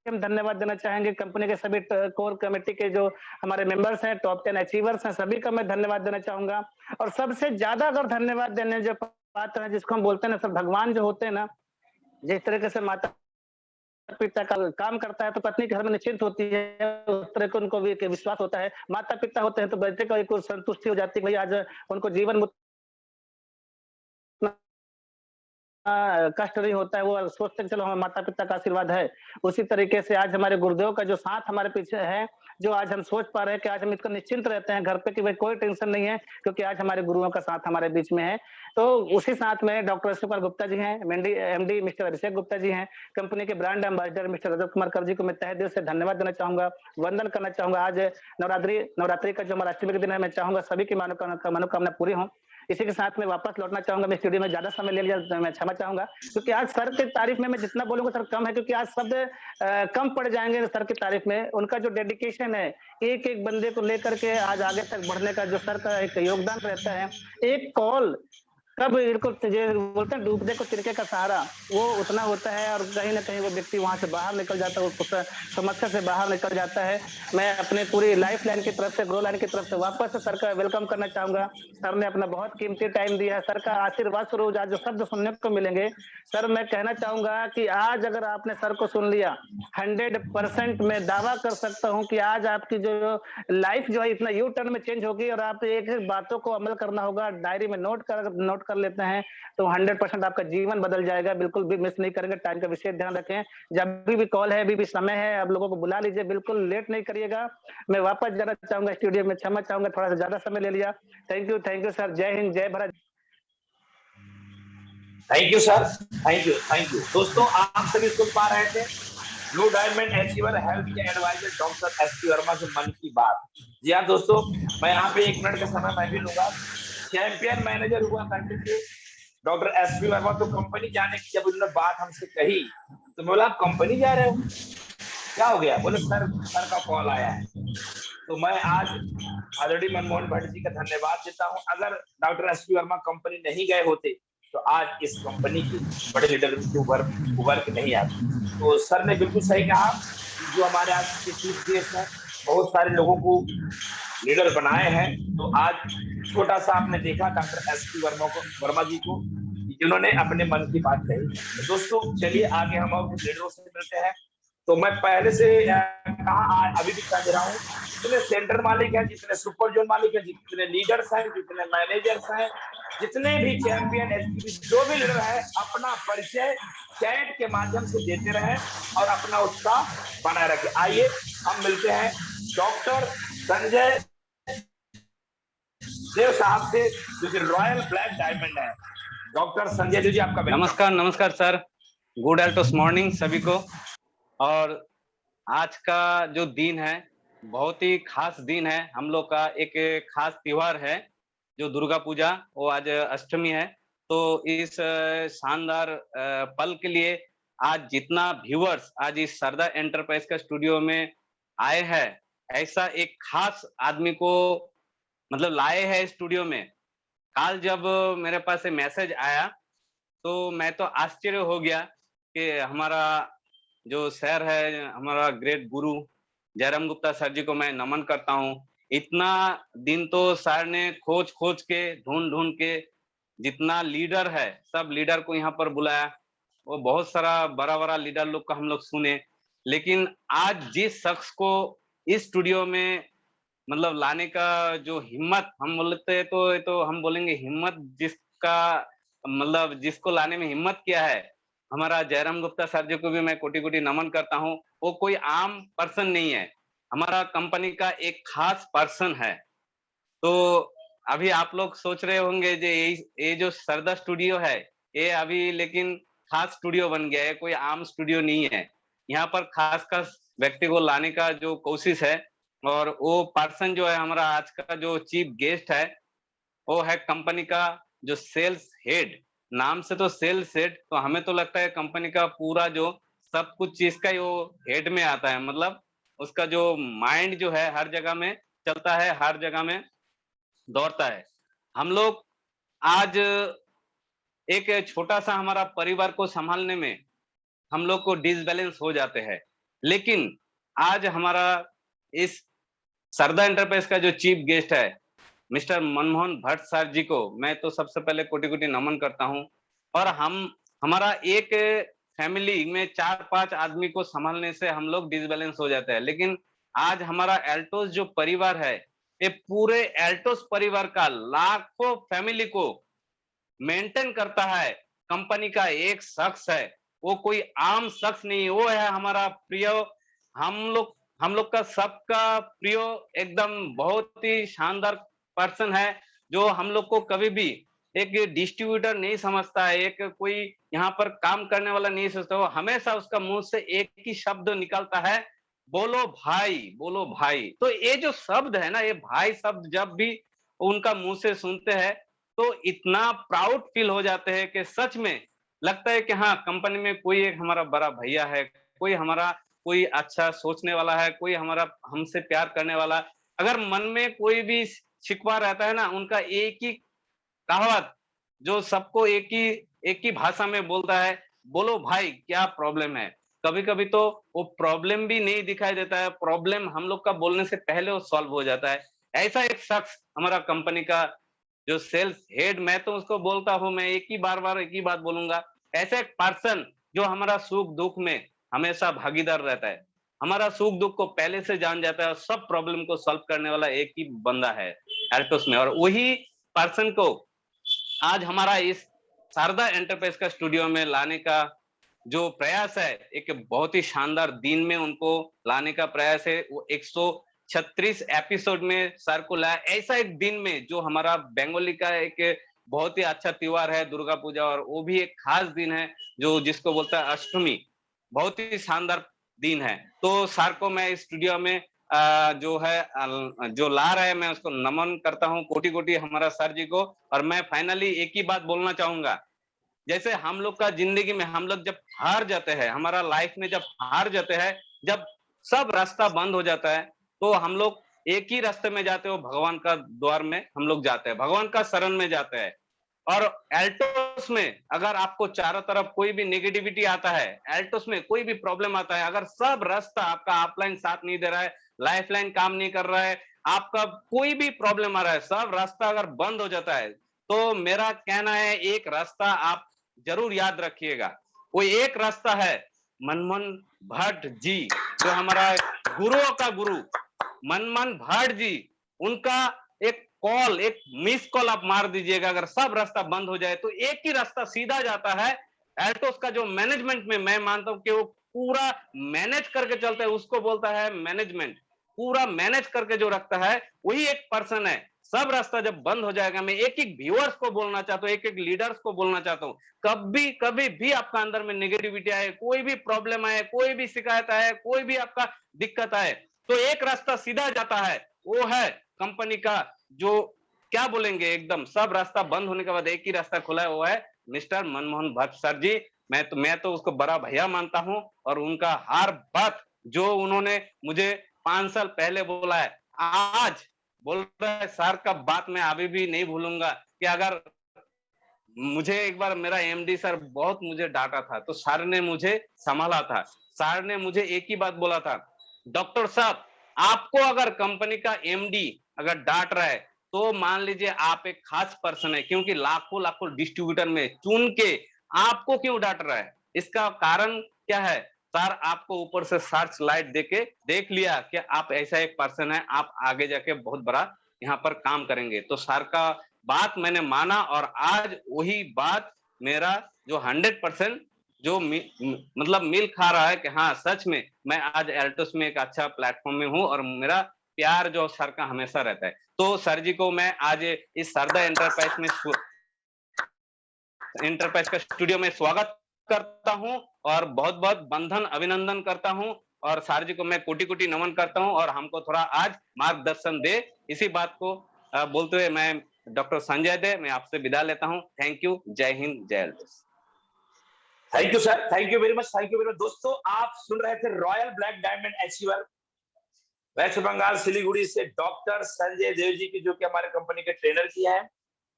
S3: हम धन्यवाद देना चाहेंगे। कंपनी के सभी कोर कमेटी के जो हमारे मेंबर्स हैं, टॉप 10 अचीवर्स हैं, सभी का मैं धन्यवाद देना चाहूंगा। और सबसे ज्यादा अगर धन्यवाद देने जो पात्र है, जिसको हम बोलते हैं ना, सब भगवान जो होते हैं ना, जिस तरीके से माता पिता का काम करता है तो पत्नी घर में निश्चिंत होती है, उस तरह को उनको भी एक विश्वास होता है। माता पिता होते हैं तो बेटे को एक संतुष्टि हो जाती है, भाई आज उनको जीवन कष्ट नहीं होता है, वो सोचते हैं चलो हमारे माता पिता का आशीर्वाद है। उसी तरीके से आज हमारे गुरुदेव का जो साथ हमारे पीछे है, जो आज हम सोच पा रहे हैं कि आज हम इतना निश्चिंत रहते हैं घर पे कि भाई कोई टेंशन नहीं है, क्योंकि आज हमारे गुरुओं का साथ हमारे बीच में है। तो उसी साथ में डॉक्टर अशोक कुमार गुप्ता जी हैं, एमडी मिस्टर अभिषेक गुप्ता जी हैं, कंपनी के brand ambassador mister Rajat Kumar कर जी को मैं तहे दिल से धन्यवाद देना चाहूंगा, वंदन करना चाहूंगा। आज नवरात्रि का जो हमारा अष्टमी का दिन है, मैं चाहूंगा सभी की मनोकामना पूरी हो। इसी के साथ में वापस लौटना चाहूंगा, मैं स्टूडियो में ज्यादा समय ले लिया, मैं क्षमा चाहूंगा, क्योंकि आज सर की तारीफ में मैं जितना बोलूंगा सर कम है, क्योंकि आज शब्द कम पड़ जाएंगे सर की तारीफ में। उनका जो डेडिकेशन है, एक एक बंदे को लेकर के आज आगे तक बढ़ने का जो सर का एक योगदान रहता है, एक कॉल कब बिल्कुल बोलते हैं डूबने को तिनके का सहारा, वो उतना होता है और कहीं ना कहीं वो व्यक्ति वहां से बाहर निकल जाता है, उस समस्या से बाहर निकल जाता है। मैं अपने पूरी लाइफ लाइन की तरफ से, ग्रो लाइन की तरफ से वापस से सर का वेलकम करना चाहूंगा। सर ने अपना बहुत कीमती टाइम दिया, सर का आशीर्वाद स्वरूप आज जो शब्द सुनने को मिलेंगे, सर मैं कहना चाहूंगा कि आज अगर आपने सर को सुन लिया, 100% मैं दावा कर सकता हूं कि आज आपकी जो लाइफ जो है इतना यू टर्न में चेंज होगी और आप एक एक बातों को अमल करना होगा, डायरी में नोट कर लेते हैं तो 100% आपका जीवन बदल जाएगा। बिल्कुल भी मिस नहीं करेंगे, टाइम का विशेष ध्यान रखें। जब भी कॉल है, अभी भी समय है, आप लोगों को बुला लीजिए, बिल्कुल लेट नहीं करिएगा। मैं वापस जाना चाहूंगा स्टूडियो में, क्षमा चाहूंगा थोड़ा सा ज्यादा समय ले लिया। थैंक यू सर, जय हिंद, जय Bharat.
S2: Thank you sir, thank you. दोस्तों आप सभी सुन पा रहे थे ब्लू डायमंड अचीवर हेल्थ के एडवाइजर डॉक्टर एसपी वर्मा के मन की बात। जी हाँ दोस्तों, मैं यहाँ पे 1 मिनट का समय मैं भी लूंगा। चैंपियन मैनेजर हुआ करते थे डॉक्टर एसपी वर्मा, तो कंपनी जाने की जब उन्होंने बात हमसे कही तो मैं बोला आप कंपनी जा रहे हो? क्या हो गया? बोले सर का कॉल आया है। तो मैं आज आदरणीय मनमोहन भट्ट जी का धन्यवाद देता हूं। अगर doctor S P Verma company नहीं गए होते तो आज इस कंपनी की बड़े लीडर उभर के नहीं आते। तो सर ने बिल्कुल सही कहा कि जो हमारे आज के चीफ गेस्ट हैं, बहुत सारे लोगों को लीडर बनाए हैं। तो आज छोटा सा आपने देखा डॉक्टर एस पी वर्मा जी को, जिन्होंने अपने मन की बात कही। तो दोस्तों चलिए आगे हम और लीडरों से मिलते हैं। तो मैं पहले से कहा, अभी भी कह रहा हूँ, जितने सेंटर मालिक हैं, जितने सुपर जोन मालिक हैं, जितने लीडर्स हैं, जितने मैनेजर्स हैं, जितने भी चैंपियन एसपीबी जो भी लीडर है, अपना परिचय चैट के माध्यम से देते रहे और अपना उत्साह बनाए रखे। आइए हम मिलते हैं डॉक्टर संजय देव साहब से, जो कि रॉयल ब्लैक डायमंड है। डॉक्टर संजय देव जी, आपका
S4: नमस्कार सर। गुड एल्टोस मॉर्निंग सभी को। और आज का जो दिन है बहुत ही खास दिन है। हम लोग का एक खास त्योहार है जो दुर्गा पूजा, वो आज अष्टमी है। तो इस शानदार पल के लिए आज जितना व्यूअर्स आज इस सरदा एंटरप्राइज का स्टूडियो में आए हैं, ऐसा एक खास आदमी को मतलब लाए हैं स्टूडियो में। कल जब मेरे पास मैसेज आया तो मैं तो आश्चर्य हो गया कि हमारा जो सर है, हमारा ग्रेट गुरु जयराम गुप्ता सर जी को मैं नमन करता हूँ। इतना दिन तो सर ने खोज खोज के ढूंढ के जितना लीडर है सब लीडर को यहाँ पर बुलाया। वो बहुत सारा बड़ा बड़ा लीडर लोग का हम लोग सुने, लेकिन आज जिस शख्स को इस स्टूडियो में मतलब लाने का जो हिम्मत हम बोलते हैं, तो हम बोलेंगे हिम्मत जिसका मतलब जिसको लाने में हिम्मत किया है, हमारा जयराम गुप्ता सर जी को भी मैं कोटि कोटि नमन करता हूँ। वो कोई आम पर्सन नहीं है, हमारा कंपनी का एक खास पर्सन है। तो अभी आप लोग सोच रहे होंगे जो ये जो सरदा स्टूडियो है ये अभी लेकिन खास स्टूडियो बन गया है, कोई आम स्टूडियो नहीं है। यहाँ पर खास खास व्यक्ति को लाने का जो कोशिश है, और वो पर्सन जो है हमारा आज का जो चीफ गेस्ट है वो है कंपनी का जो सेल्स हेड। नाम से तो सेल्स हेड, तो हमें तो लगता है कंपनी का पूरा जो सब कुछ चीज का वो हेड में आता है। मतलब उसका जो माइंड जो है हर जगह में चलता है, हर जगह में दौड़ता है। हम लोग आज एक छोटा सा हमारा परिवार को संभालने में हम लोग को डिसबैलेंस हो जाते हैं, लेकिन आज हमारा इस सरदा एंटरप्राइज का जो चीफ गेस्ट है मिस्टर मनमोहन भट्ट सर जी को मैं तो सबसे पहले कोटि कोटि नमन करता हूं। और हमारा एक फैमिली में 4-5 आदमी को संभालने से हम लोग डिसबैलेंस हो जाते हैं, लेकिन आज हमारा एल्टोस जो परिवार है, ये पूरे एल्टोस परिवार का लाखों फैमिली को मेंटेन करता है। कंपनी का एक शख्स है, वो कोई आम शख्स नहीं, वो है हमारा प्रिय, हम लोग का सबका प्रिय, एकदम बहुत ही शानदार पर्सन है, जो हम लोग को कभी भी एक डिस्ट्रीब्यूटर नहीं समझता है, एक कोई यहाँ पर काम करने वाला नहीं सोचता। वो हमेशा उसका मुंह से एक ही शब्द निकलता है, बोलो भाई, बोलो भाई। तो ये जो शब्द है ना, ये भाई शब्द जब भी उनका मुंह से सुनते हैं तो इतना प्राउड फील हो जाते हैं कि सच में लगता है कि हाँ, कंपनी में कोई एक हमारा बड़ा भैया है, कोई हमारा कोई अच्छा सोचने वाला है, कोई हमारा हमसे प्यार करने वाला। अगर मन में कोई भी शिकवा रहता है ना, उनका एक ही कहावत जो सबको एक ही भाषा में बोलता है, बोलो भाई क्या प्रॉब्लम है। कभी कभी तो वो प्रॉब्लम भी नहीं दिखाई देता है, प्रॉब्लम हम लोग का बोलने से पहले वो सॉल्व हो जाता है। ऐसा एक शख्स हमारा कंपनी का जो सेल्स हेड, मैं तो उसको बोलता हूँ, मैं एक ही बात बोलूंगा, ऐसा एक पर्सन जो हमारा सुख दुख में हमेशा भागीदार रहता है, हमारा सुख दुख को पहले से जान जाता है और सब प्रॉब्लम को सॉल्व करने वाला एक ही बंदा है एल्टोस में। और वही पर्सन को आज हमारा इस शारदा एंटरप्राइज का स्टूडियो में लाने का जो प्रयास है, एक बहुत ही शानदार दिन में उनको लाने का प्रयास है। वो 136 एपिसोड में सर को लाया, ऐसा एक दिन में जो हमारा बंगाली का एक बहुत ही अच्छा त्योहार है दुर्गा पूजा, और वो भी एक खास दिन है जो जिसको बोलता है अष्टमी, बहुत ही शानदार दिन है। तो सर को मैं स्टूडियो में जो है जो ला रहा है, मैं उसको नमन करता हूँ कोटि कोटि हमारा सर जी को। और मैं फाइनली एक ही बात बोलना चाहूंगा, जैसे हम लोग का जिंदगी में हम लोग जब हार जाते हैं, हमारा लाइफ में जब हार जाते हैं, जब सब रास्ता बंद हो जाता है, तो हम लोग एक ही रास्ते में जाते हो, भगवान का द्वार में हम लोग जाते हैं, भगवान का शरण में जाते हैं। और एल्टोस में अगर आपको चारों तरफ कोई भी नेगेटिविटी आता है, एल्टोस में कोई भी प्रॉब्लम आता है, अगर सब रास्ता आपका ऑफलाइन साथ नहीं दे रहा है, लाइफ लाइन काम नहीं कर रहा है, आपका कोई भी प्रॉब्लम आ रहा है, सब रास्ता अगर बंद हो जाता है, तो मेरा कहना है एक रास्ता आप जरूर याद रखिएगा। वो एक रास्ता है मनमोहन भट्ट जी, जो हमारा गुरुओं का गुरु मनमोहन भट्ट जी, उनका एक कॉल, एक मिस कॉल आप मार दीजिएगा, अगर सब रास्ता बंद हो जाए तो एक ही रास्ता सीधा जाता है। एल्टोस का जो मैनेजमेंट में मैं मानता हूं कि वो पूरा मैनेज करके चलता है, उसको बोलता है मैनेजमेंट, पूरा मैनेज करके जो रखता है वही एक पर्सन है। सब रास्ता जब बंद हो जाएगा, मैं एक एक व्यूअर्स को बोलना चाहता हूँ, एक एक लीडर्स को बोलना चाहता हूँ, कभी भी आपका अंदर में नेगेटिविटी आए, कोई भी प्रॉब्लम आए, कोई भी शिकायत आए, कोई भी आपका दिक्कत आए, तो एक रास्ता सीधा जाता है, वो है कंपनी का जो क्या बोलेंगे, एकदम सब रास्ता बंद होने के बाद एक ही रास्ता खुला है, वो है मिस्टर मनमोहन भट्ट सर जी। मैं तो उसको बड़ा भैया मानता हूं, और उनका हर बात जो उन्होंने मुझे 5 साल पहले बोला है, आज बोल रहा है सर का बात मैं अभी भी नहीं भूलूंगा। कि अगर मुझे एक बार मेरा एमडी सर बहुत मुझे डांटा था, तो सर ने मुझे संभाला था। सर ने मुझे एक ही बात बोला था, डॉक्टर साहब आपको अगर कंपनी का एमडी अगर डांट रहा है, तो मान लीजिए आप एक खास पर्सन है, क्योंकि लाखों लाखों डिस्ट्रीब्यूटर में चुन के आपको क्यों डांट रहा है, इसका कारण क्या है? सर आपको ऊपर से सर्च लाइट देके देख लिया कि आप ऐसा एक पर्सन है, आप आगे जाके बहुत बड़ा यहाँ पर काम करेंगे। तो सर का बात मैंने माना, और आज वही बात मेरा जो 100% जो मतलब मिल खा रहा है कि हाँ सच में मैं आज एल्टोस में एक अच्छा प्लेटफॉर्म में हूँ, और मेरा प्यार जो सर का हमेशा रहता है। तो सर जी को मैं आज इस सरदा एंटरप्राइज का स्टूडियो में स्वागत करता हूं, और बहुत बहुत बंधन अभिनंदन करता हूं, और सर जी को मैं कोटि कोटि नमन करता हूं, और हमको थोड़ा आज मार्गदर्शन दे। इसी बात को बोलते हुए मैं डॉक्टर संजय दे मैं आपसे विदा लेता हूं। थैंक यू, जय हिंद, जय Altos.
S2: Thank you sir, thank you very much, thank you very much. दोस्तों आप सुन रहे थे royal black diamond achiever West Bengal Siliguri से डॉक्टर संजय देव जी की, जो कि हमारे कंपनी के ट्रेनर की है।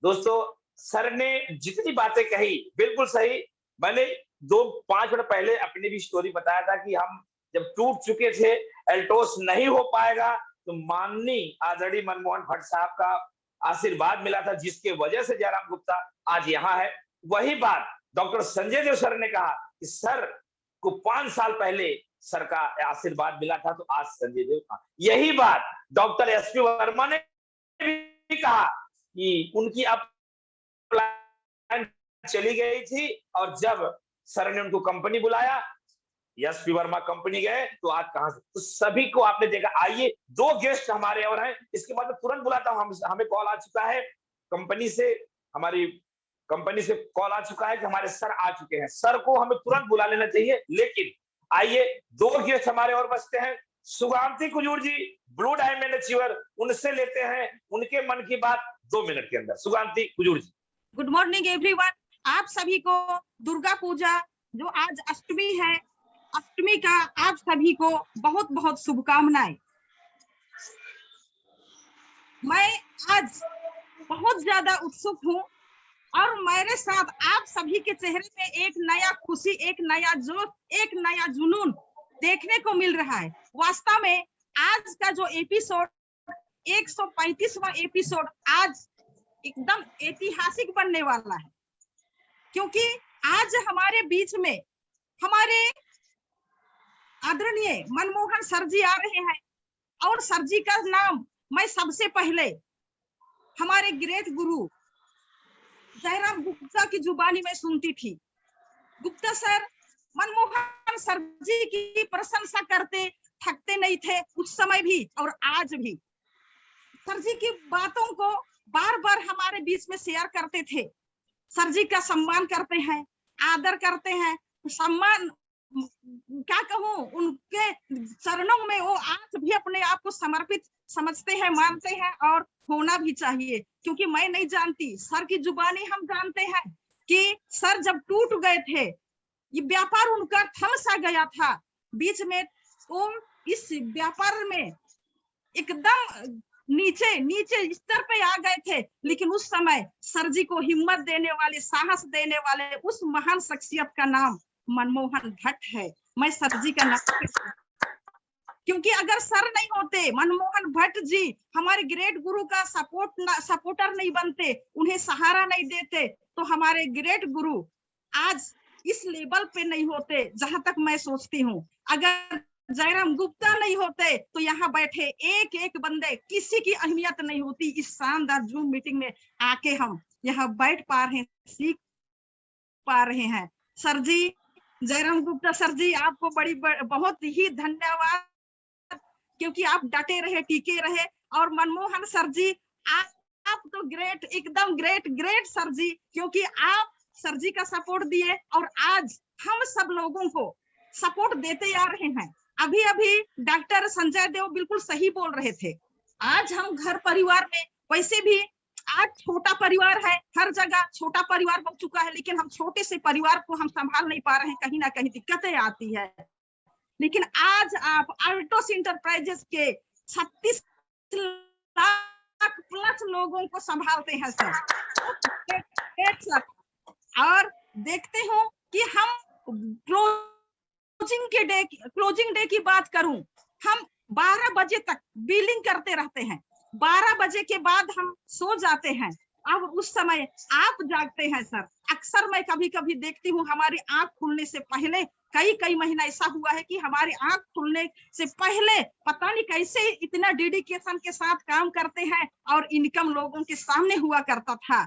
S2: दोस्तों सर ने जितनी बातें कही बिल्कुल सही। मैंने 2-5 मिनट पहले अपनी भी स्टोरी बताया था कि हम जब टूट चुके थे, एल्टोस नहीं हो पाएगा, तो माननीय आदरणीय मनमोहन भट्ट साहब का आशीर्वाद मिला था, जिसके वजह से जयराम गुप्ता आज यहाँ है। वही बात डॉक्टर संजय देव सर ने कहा कि सर को 5 साल पहले सर का आशीर्वाद मिला था, तो आज संजय देव का। यही बात डॉक्टर एसपी वर्मा ने भी कहा कि उनकी अब चली गई थी, और जब सर ने उनको कंपनी बुलाया, एसपी वर्मा कंपनी गए, तो आज कहां से, तो सभी को आपने देखा। आइए 2 गेस्ट हमारे और हैं, इसके बाद मैं तुरंत बुलाता हूं। हमें कॉल आ चुका है कंपनी से, हमारी कंपनी से कॉल आ चुका है कि हमारे सर आ चुके हैं। सर को हमें तुरंत बुला लेना चाहिए, लेकिन आइए 2 गेस्ट हमारे और बचते हैं। Suganti Kujur ji, blue diamond achiever, उनसे लेते हैं उनके मन की बात 2 मिनट के अंदर। Suganti Kujur ji.
S5: Good morning everyone. आप सभी को दुर्गा पूजा जो आज अष्टमी है, अष्टमी का आप सभी को बहुत बहुत शुभकामनाएं। मैं आज बहुत ज्यादा उत्सुक हूँ, और मेरे साथ आप सभी के चेहरे पे एक नया खुशी, एक नया जोश, एक नया जुनून देखने को मिल रहा है। वास्तव में आज का जो एपिसोड 135वां एपिसोड आज एकदम ऐतिहासिक बनने वाला है, क्योंकि आज हमारे बीच में हमारे आदरणीय मनमोहन सर जी आ रहे हैं। और सर जी का नाम मैं सबसे पहले हमारे ग्रेट गुरु जयराम गुप्ता की जुबानी में सुनती थी। गुप्ता सर मनमोहन सर जी की प्रशंसा करते थकते नहीं थे, उस समय भी और आज भी। सर जी की बातों को बार बार हमारे बीच में शेयर करते थे। सर जी का सम्मान करते हैं, आदर करते हैं, सम्मान क्या कहूँ, उनके चरणों में वो आज भी अपने आप को समर्पित समझते हैं, मानते हैं, और होना भी चाहिए। क्योंकि मैं नहीं जानती, सर की जुबानी हम जानते हैं कि सर जब टूट गए थे, ये व्यापार उनका थम सा गया था, बीच में वो इस व्यापार में एकदम नीचे स्तर पे आ गए थे, लेकिन उस समय सर जी को हिम्मत देने वाले, साहस देने वाले उस महान शख्सियत का नाम मनमोहन भट्ट है। मैं सर जी का नाम, क्योंकि अगर सर नहीं होते, मनमोहन भट्ट जी हमारे ग्रेट गुरु का सपोर्टर नहीं बनते, उन्हें सहारा नहीं देते, तो हमारे ग्रेट गुरु आज इस लेवल पे नहीं होते जहां तक मैं सोचती हूँ। अगर जयराम गुप्ता नहीं होते तो यहाँ बैठे एक एक बंदे किसी की अहमियत नहीं होती। इस शानदार जूम मीटिंग में आके हम यहाँ बैठ पा रहे हैं, सीख पा रहे हैं। सर जी, जयराम गुप्ता सर जी, आपको बहुत ही धन्यवाद, क्योंकि आप डटे रहे, टिके रहे। और मनमोहन सर जी, आप तो ग्रेट, एकदम ग्रेट सर जी, क्योंकि आप सर जी का सपोर्ट दिए और आज हम सब लोगों को सपोर्ट देते आ रहे हैं। अभी डॉक्टर संजय देव बिल्कुल सही बोल रहे थे। आज हम घर परिवार में, वैसे भी आज छोटा परिवार है, हर जगह छोटा परिवार हो चुका है, लेकिन हम छोटे से परिवार को हम संभाल नहीं पा रहे हैं, कहीं ना कहीं दिक्कतें आती है। लेकिन आज आप अल्टोस इंटरप्राइजेस के 36 लाख प्लस लोगों को संभालते हैं सर। और देखते हो कि हम क्लोजिंग डे की बात करूं, हम 12 बजे तक बिलिंग करते रहते हैं, 12 बजे के बाद हम सो जाते हैं। अब उस समय आप जागते हैं सर। अक्सर मैं कभी कभी देखती हूँ, हमारी आंख खुलने से पहले कई महीना ऐसा हुआ है कि हमारी आंख खुलने से पहले पता नहीं कैसे इतना डेडिकेशन के साथ काम करते हैं, और इनकम लोगों के सामने हुआ करता था।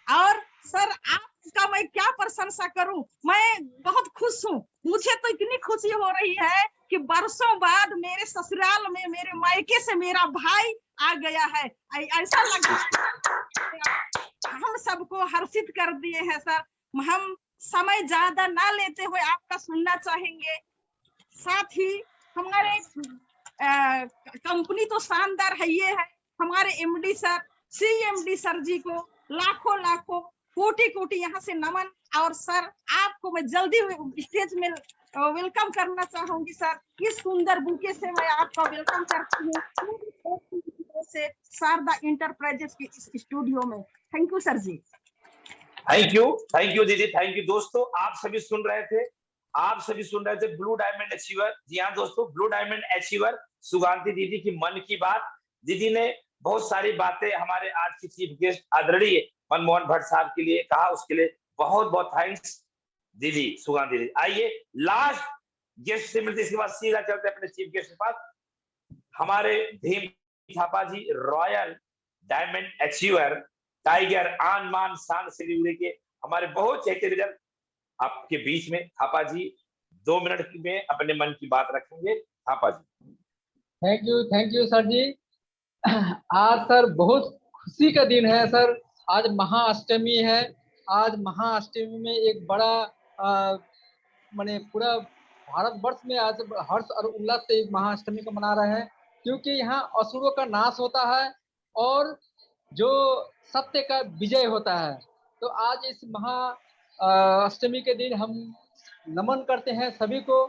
S5: और सर आपका मैं क्या प्रशंसा करूं, मैं बहुत खुश हूं। मुझे तो इतनी खुशी हो रही है कि बरसों बाद मेरे ससुराल में, मेरे मायके से मेरा भाई आ गया है। ऐसा लग हम सबको हर्षित कर दिए हैं सर। हम समय ज्यादा ना लेते हुए आपका सुनना चाहेंगे। साथ ही हमारे कंपनी तो शानदार है, ये है हमारे एमडी सर, सीएमडी सर जी को लाखों कोटि यहाँ से नमन। और सर आपको मैं जल्दी स्टेज में वेलकम करना चाहूंगी सर। इस सुंदर बुके से मैं आपका वेलकम करती हूँ से शारदा इंटरप्राइजेस के इस स्टूडियो में। Thank you sir ji.
S2: Thank you दीदी, थैंक यू। दोस्तों आप सभी सुन रहे थे ब्लू डायमंड अचीवर। जी हाँ दोस्तों, ब्लू डायमंड अचीवर सुगांती दीदी की मन की बात। दीदी ने बहुत सारी बातें हमारे आज की चीफ गेस्ट आदरणीय मनमोहन भट्ट साहब के लिए कहा, उसके लिए बहुत बहुत थैंक्स दीदी, सुगांती दीदी। आइए लास्ट गेस्ट से मिलते, इसके बाद सीधा चलते अपने चीफ गेस्ट के पास। हमारे Bhim Thapa ji, royal diamond achiever, tiger, आन मान शान सिलीगुड़ी के हमारे बहुत चहेते लीडर आपके बीच में। थापा जी 2 मिनट में अपने मन की बात रखेंगे। थापा जी।
S6: थैंक यू सर जी। आज सर बहुत खुशी का दिन है सर। आज महाअष्टमी है। आज महाअष्टमी में एक बड़ा माने पूरा भारतवर्ष में आज हर्ष और उल्लास से एक महाअष्टमी को मना रहे हैं, क्योंकि यहाँ असुरों का नाश होता है और जो सत्य का विजय होता है। तो आज इस महाअष्टमी के दिन हम नमन करते हैं सभी को।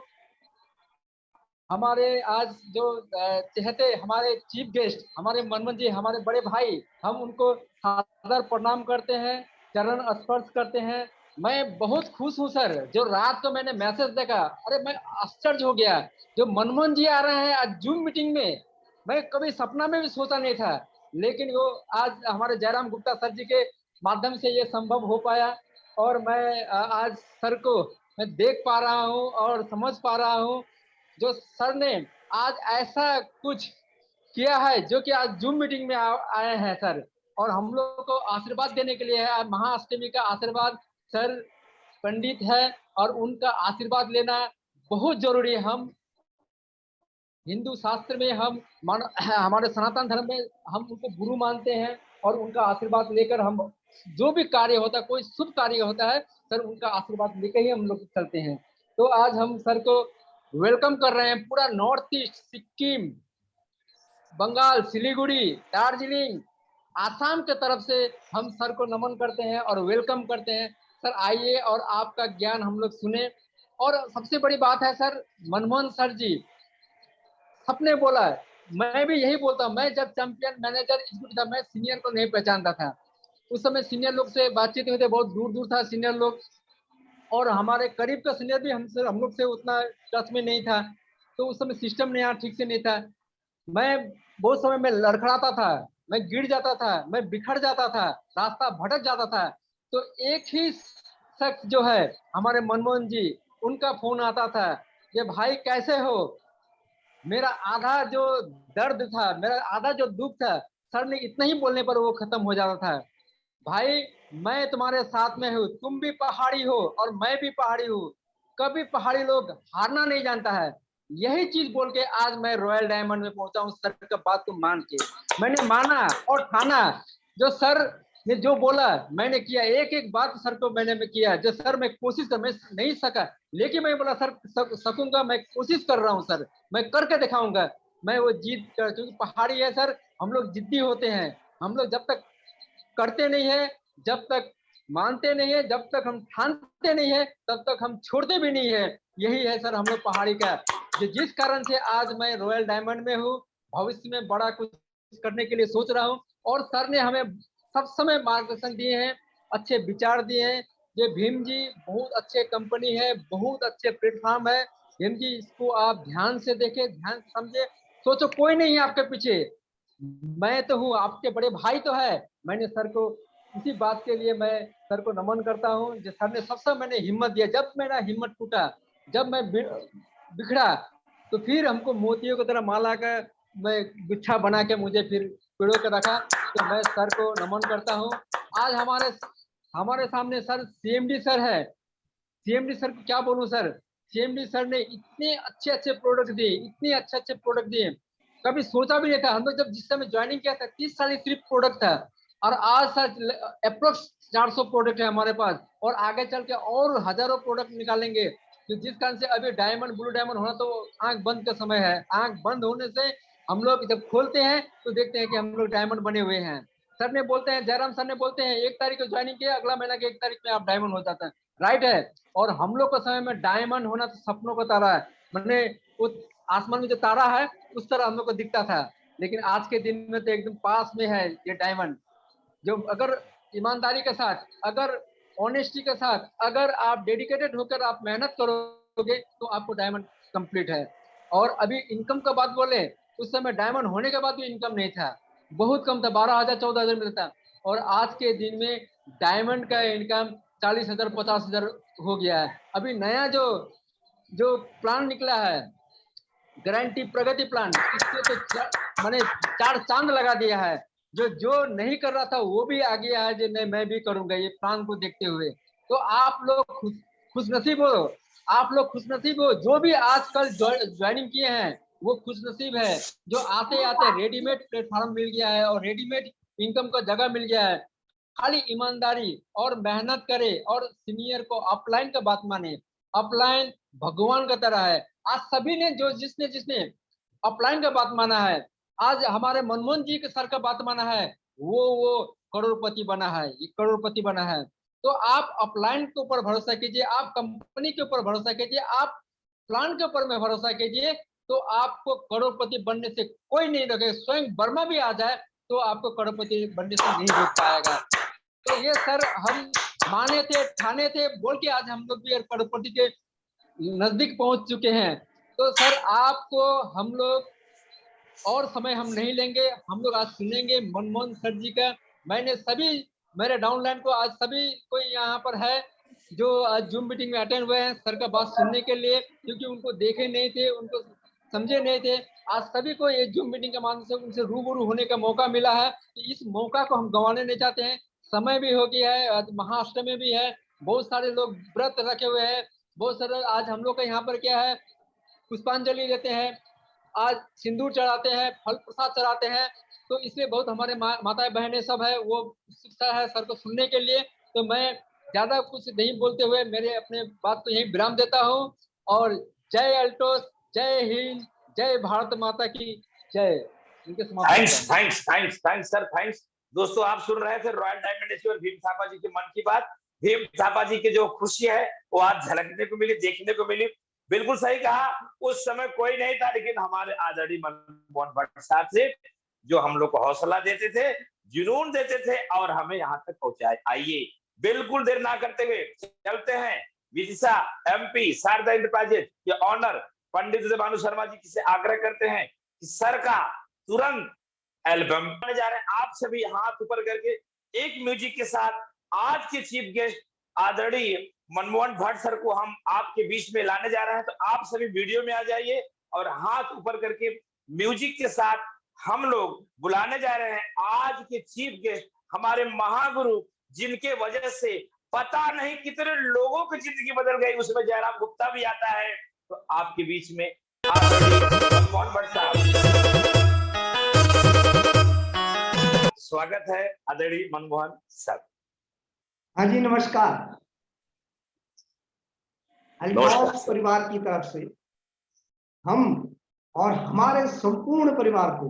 S6: हमारे आज जो चहेते हमारे चीफ गेस्ट, हमारे मनमोहन जी, हमारे बड़े भाई, हम उनको सादर प्रणाम करते हैं, चरण स्पर्श करते हैं। मैं बहुत खुश हूँ सर। जो रात को मैंने मैसेज देखा, अरे मैं आश्चर्य हो गया। जो मनमोहन जी आ रहे हैं आज जूम मीटिंग में, मैं कभी सपना में भी सोचा नहीं था, लेकिन वो आज हमारे जयराम गुप्ता सर जी के माध्यम से ये संभव हो पाया। और मैं आज सर को मैं देख पा रहा हूँ और समझ पा रहा हूँ। जो सर ने आज ऐसा कुछ किया है, जो कि आज जूम मीटिंग में आए हैं सर, और हम लोग को आशीर्वाद देने के लिए है। आज महाअष्टमी का आशीर्वाद सर पंडित है और उनका आशीर्वाद लेना बहुत जरूरी है। हम हिंदू शास्त्र में हमारे सनातन धर्म में हम उनको गुरु मानते हैं, और उनका आशीर्वाद लेकर हम जो भी कार्य होता है, कोई शुभ कार्य होता है सर, उनका आशीर्वाद लेकर ही हम लोग चलते हैं। तो आज हम सर को वेलकम कर रहे हैं। पूरा नॉर्थ ईस्ट, सिक्किम, बंगाल, सिलीगुड़ी, दार्जिलिंग, आसाम के तरफ से हम सर को नमन करते हैं और वेलकम करते हैं। सर आइए और आपका ज्ञान हम लोग सुने। और सबसे बड़ी बात है सर, मनमोहन सर जी सबने बोला है, मैं भी यही बोलता हूँ। मैं जब चैंपियन मैनेजर एग्जीक्यूटिव था, मैं सीनियर को नहीं पहचानता था। उस समय सीनियर लोग से बातचीत हुई थे, बहुत दूर दूर था सीनियर लोग, और हमारे करीब का सीनियर भी हम लोग से उतना टच में नहीं था। तो उस समय सिस्टम नहीं यहाँ ठीक से नहीं था। मैं बहुत समय में लड़खड़ाता था, मैं गिर जाता था, मैं बिखर जाता था, रास्ता भटक जाता था। तो एक ही शख्स जो है हमारे मनमोहन जी, उनका फोन आता था कि भाई कैसे हो। मेरा आधा जो दर्द था, मेरा आधा जो दुख था, सर ने इतना ही बोलने पर वो खत्म हो जाता था। भाई मैं तुम्हारे साथ में हूँ, तुम भी पहाड़ी हो और मैं भी पहाड़ी हूँ, कभी पहाड़ी लोग हारना नहीं जानता है। यही चीज बोल के आज मैं रॉयल डायमंड में पहुंचा हूँ, सर का बात को मान के। मैंने माना और ठाना, जो सर ने जो बोला मैंने किया, एक एक बात सर को मैंने किया। जो सर मैं कोशिश कर, मैं नहीं सका लेकिन मैं बोला सर सकूंगा, मैं कोशिश कर रहा हूँ सर, मैं करके दिखाऊंगा। मैं वो जीत कर, क्योंकि पहाड़ी है सर, हम लोग जिद्दी होते हैं। हम लोग जब तक करते नहीं है, जब तक मानते नहीं है, जब तक हम ठानते नहीं है, तब तक हम छोड़ते भी नहीं है। यही है सर हम लोग पहाड़ी का, जिस कारण से आज मैं रॉयल डायमंड में हूँ। भविष्य में बड़ा कुछ करने के लिए सोच रहा हूँ, और सर ने हमें सब समय मार्गदर्शन दिए हैं, अच्छे विचार दिए हैं। ये भीम जी बहुत अच्छे कंपनी है, बहुत अच्छे प्लेटफॉर्म है। भीम जी इसको आप ध्यान से देखें, ध्यान से समझे। सोचो कोई नहीं है आपके पीछे, मैं तो हूँ, आपके बड़े भाई तो है। मैंने सर को इसी बात के लिए मैं सर को नमन करता हूँ, जो सर ने सबसे मैंने हिम्मत दिया। जब मेरा हिम्मत टूटा, जब मैं बिखड़ा, तो फिर हमको मोतियों की तरह माला का मैं गुच्छा बना के मुझे फिर पिरो के रखा। तो मैं सर को नमन करता हूँ। आज हमारे हमारे सामने सर सीएमडी सर है। सीएमडी सर को क्या बोलूं सर, सीएमडी सर ने इतने अच्छे अच्छे प्रोडक्ट दिए, इतने अच्छे अच्छे प्रोडक्ट दिए, कभी सोचा भी नहीं था। हम लोग जब जिस समय ज्वाइनिंग किया था 30 साल सिर्फ प्रोडक्ट था, और आज सर अप्रोक्स 400 प्रोडक्ट है हमारे पास, और आगे चल के और हजारों प्रोडक्ट निकालेंगे। तो जिस कारण से अभी डायमंड ब्लू डायमंड होना तो आंख बंद का समय है। आंख बंद होने से हम लोग जब खोलते हैं तो देखते हैं कि हम लोग डायमंड बने हुए हैं। सर ने बोलते हैं, जयराम सर ने बोलते हैं 1 तारीख को ज्वाइनिंग किया, अगला महीना के 1 तारीख में आप डायमंड हो जाता है। राइट है। और हम लोग के समय में डायमंड होना तो सपनों का तारा है, मैंने वो आसमान में जो तारा है उस तरह हम लोग को दिखता था। लेकिन आज के दिन में तो एकदम पास में है ये डायमंड। जो अगर ईमानदारी के साथ, अगर ऑनेस्टी के साथ, अगर आप डेडिकेटेड होकर आप मेहनत करोगे तो आपको डायमंड कंप्लीट है। और अभी इनकम का बात बोले, उस समय डायमंड होने के बाद भी इनकम नहीं था, बहुत कम था, 12,000 14,000 मिलता। और आज के दिन में डायमंड का इनकम 40,000 50,000 हो गया है। अभी नया जो जो प्लान निकला है, गारंटी प्रगति प्लान, इससे तो मैंने 4 चांद लगा दिया है। जो जो नहीं कर रहा था वो भी आ गया है, जो नहीं मैं भी करूंगा ये प्लान को देखते हुए। तो आप लोग खुशनसीब हो, आप लोग खुशनसीब हो। जो भी आजकल ज्वाइनिंग किए हैं वो खुशनसीब है। जो आते आते रेडीमेड प्लेटफॉर्म मिल गया है और रेडीमेड इनकम का जगह मिल गया है। खाली ईमानदारी और मेहनत करे और सीनियर को अपलाइन का बात माने। अपलाइन भगवान का तरह है। आज सभी ने जो जिसने जिसने अपलाइन का बात माना है, आज हमारे मनमोहन जी के सर का बात माना है, वो करोड़पति बना है, ये करोड़पति बना है। तो आप अपलाइन के ऊपर भरोसा कीजिए, आप कंपनी के ऊपर भरोसा कीजिए, आप प्लान के ऊपर में भरोसा कीजिए, तो आपको करोड़पति बनने से कोई नहीं रोके। स्वयं वर्मा भी आ जाए तो आपको करोड़पति बनने से नहीं रोक पाएगा। तो ये सर हम माने थे, ठाने थे, बोल के आज हम लोग भी करोड़पति के नजदीक पहुंच चुके हैं। तो सर आपको हम लोग और समय हम नहीं लेंगे, हम लोग आज सुनेंगे मनमोहन सर जी का। मैंने सभी मेरे डाउनलाइन को आज सभी कोई यहाँ पर है जो आज जूम मीटिंग में अटेंड हुए हैं सर का बात सुनने के लिए, क्योंकि उनको देखे नहीं थे, उनको समझे नहीं थे। आज सभी को ये जूम मीटिंग के माध्यम से उनसे रूबरू होने का मौका मिला है। तो इस मौका को हम गंवाने नहीं चाहते हैं। समय भी हो गया है, आज महाअष्टमी भी है, बहुत सारे लोग व्रत रखे हुए हैं, बहुत सारे। आज हम लोग का यहाँ पर क्या है, पुष्पांजलि देते हैं, आज सिंदूर चढ़ाते हैं, फल प्रसाद चढ़ाते हैं। तो इसलिए बहुत हमारे माताएं बहनें सब है वो शिक्षा है सर को सुनने के लिए। तो मैं ज्यादा कुछ नहीं बोलते हुए मेरे अपने बात को यही विराम देता हूँ। और जय अल्टोस, जय हिंद, जय भारत माता की जय। इनके
S2: थैंक्स सर, थैंक्स। दोस्तों आप सुन रहे थे रॉयल डायमंड भीम थापा जी के मन की बात। भीम थापा जी की जो खुशी है वो आज झलकने को मिली, देखने को मिली। बिल्कुल सही कहा, उस समय कोई नहीं था, लेकिन हमारे आदरणीय मनमोहन भट्ट साहब से जो हम लोग को हौसला देते थे, जुनून देते थे और हमें यहाँ तक पहुंचाए। आइए बिल्कुल देर ना करते हुए चलते हैं विदिशा एमपी शारदा इंटरप्राइजेज के ऑनर पंडित उदय भानु शर्मा जी से आग्रह करते हैं कि सर का तुरंत एल्बम बनाने जा रहे हैं। आप सभी हाथ ऊपर करके एक म्यूजिक के साथ आज के चीफ गेस्ट आदरणीय मनमोहन भट्ट सर को हम आपके बीच में लाने जा रहे हैं। तो आप सभी वीडियो में आ जाइए और हाथ ऊपर करके म्यूजिक के साथ हम लोग बुलाने जा रहे हैं आज के चीफ गेस्ट, हमारे महागुरु, जिनके वजह से पता नहीं कितने लोगों की जिंदगी बदल गई, उसमें जयराम गुप्ता भी आता है। तो आपके बीच में मनमोहन भट्ट साहब, स्वागत है आदरणीय मनमोहन साहब।
S7: हाँ जी, नमस्कार। अल्फाज परिवार की तरफ से हम और हमारे संपूर्ण परिवार को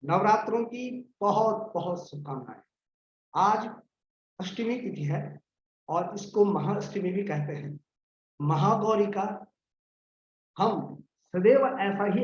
S7: नवरात्रों की बहुत बहुत शुभकामनाएं। आज अष्टमी तिथि है और इसको महाअष्टमी भी कहते हैं। महागौरी का हम सदैव ऐसा ही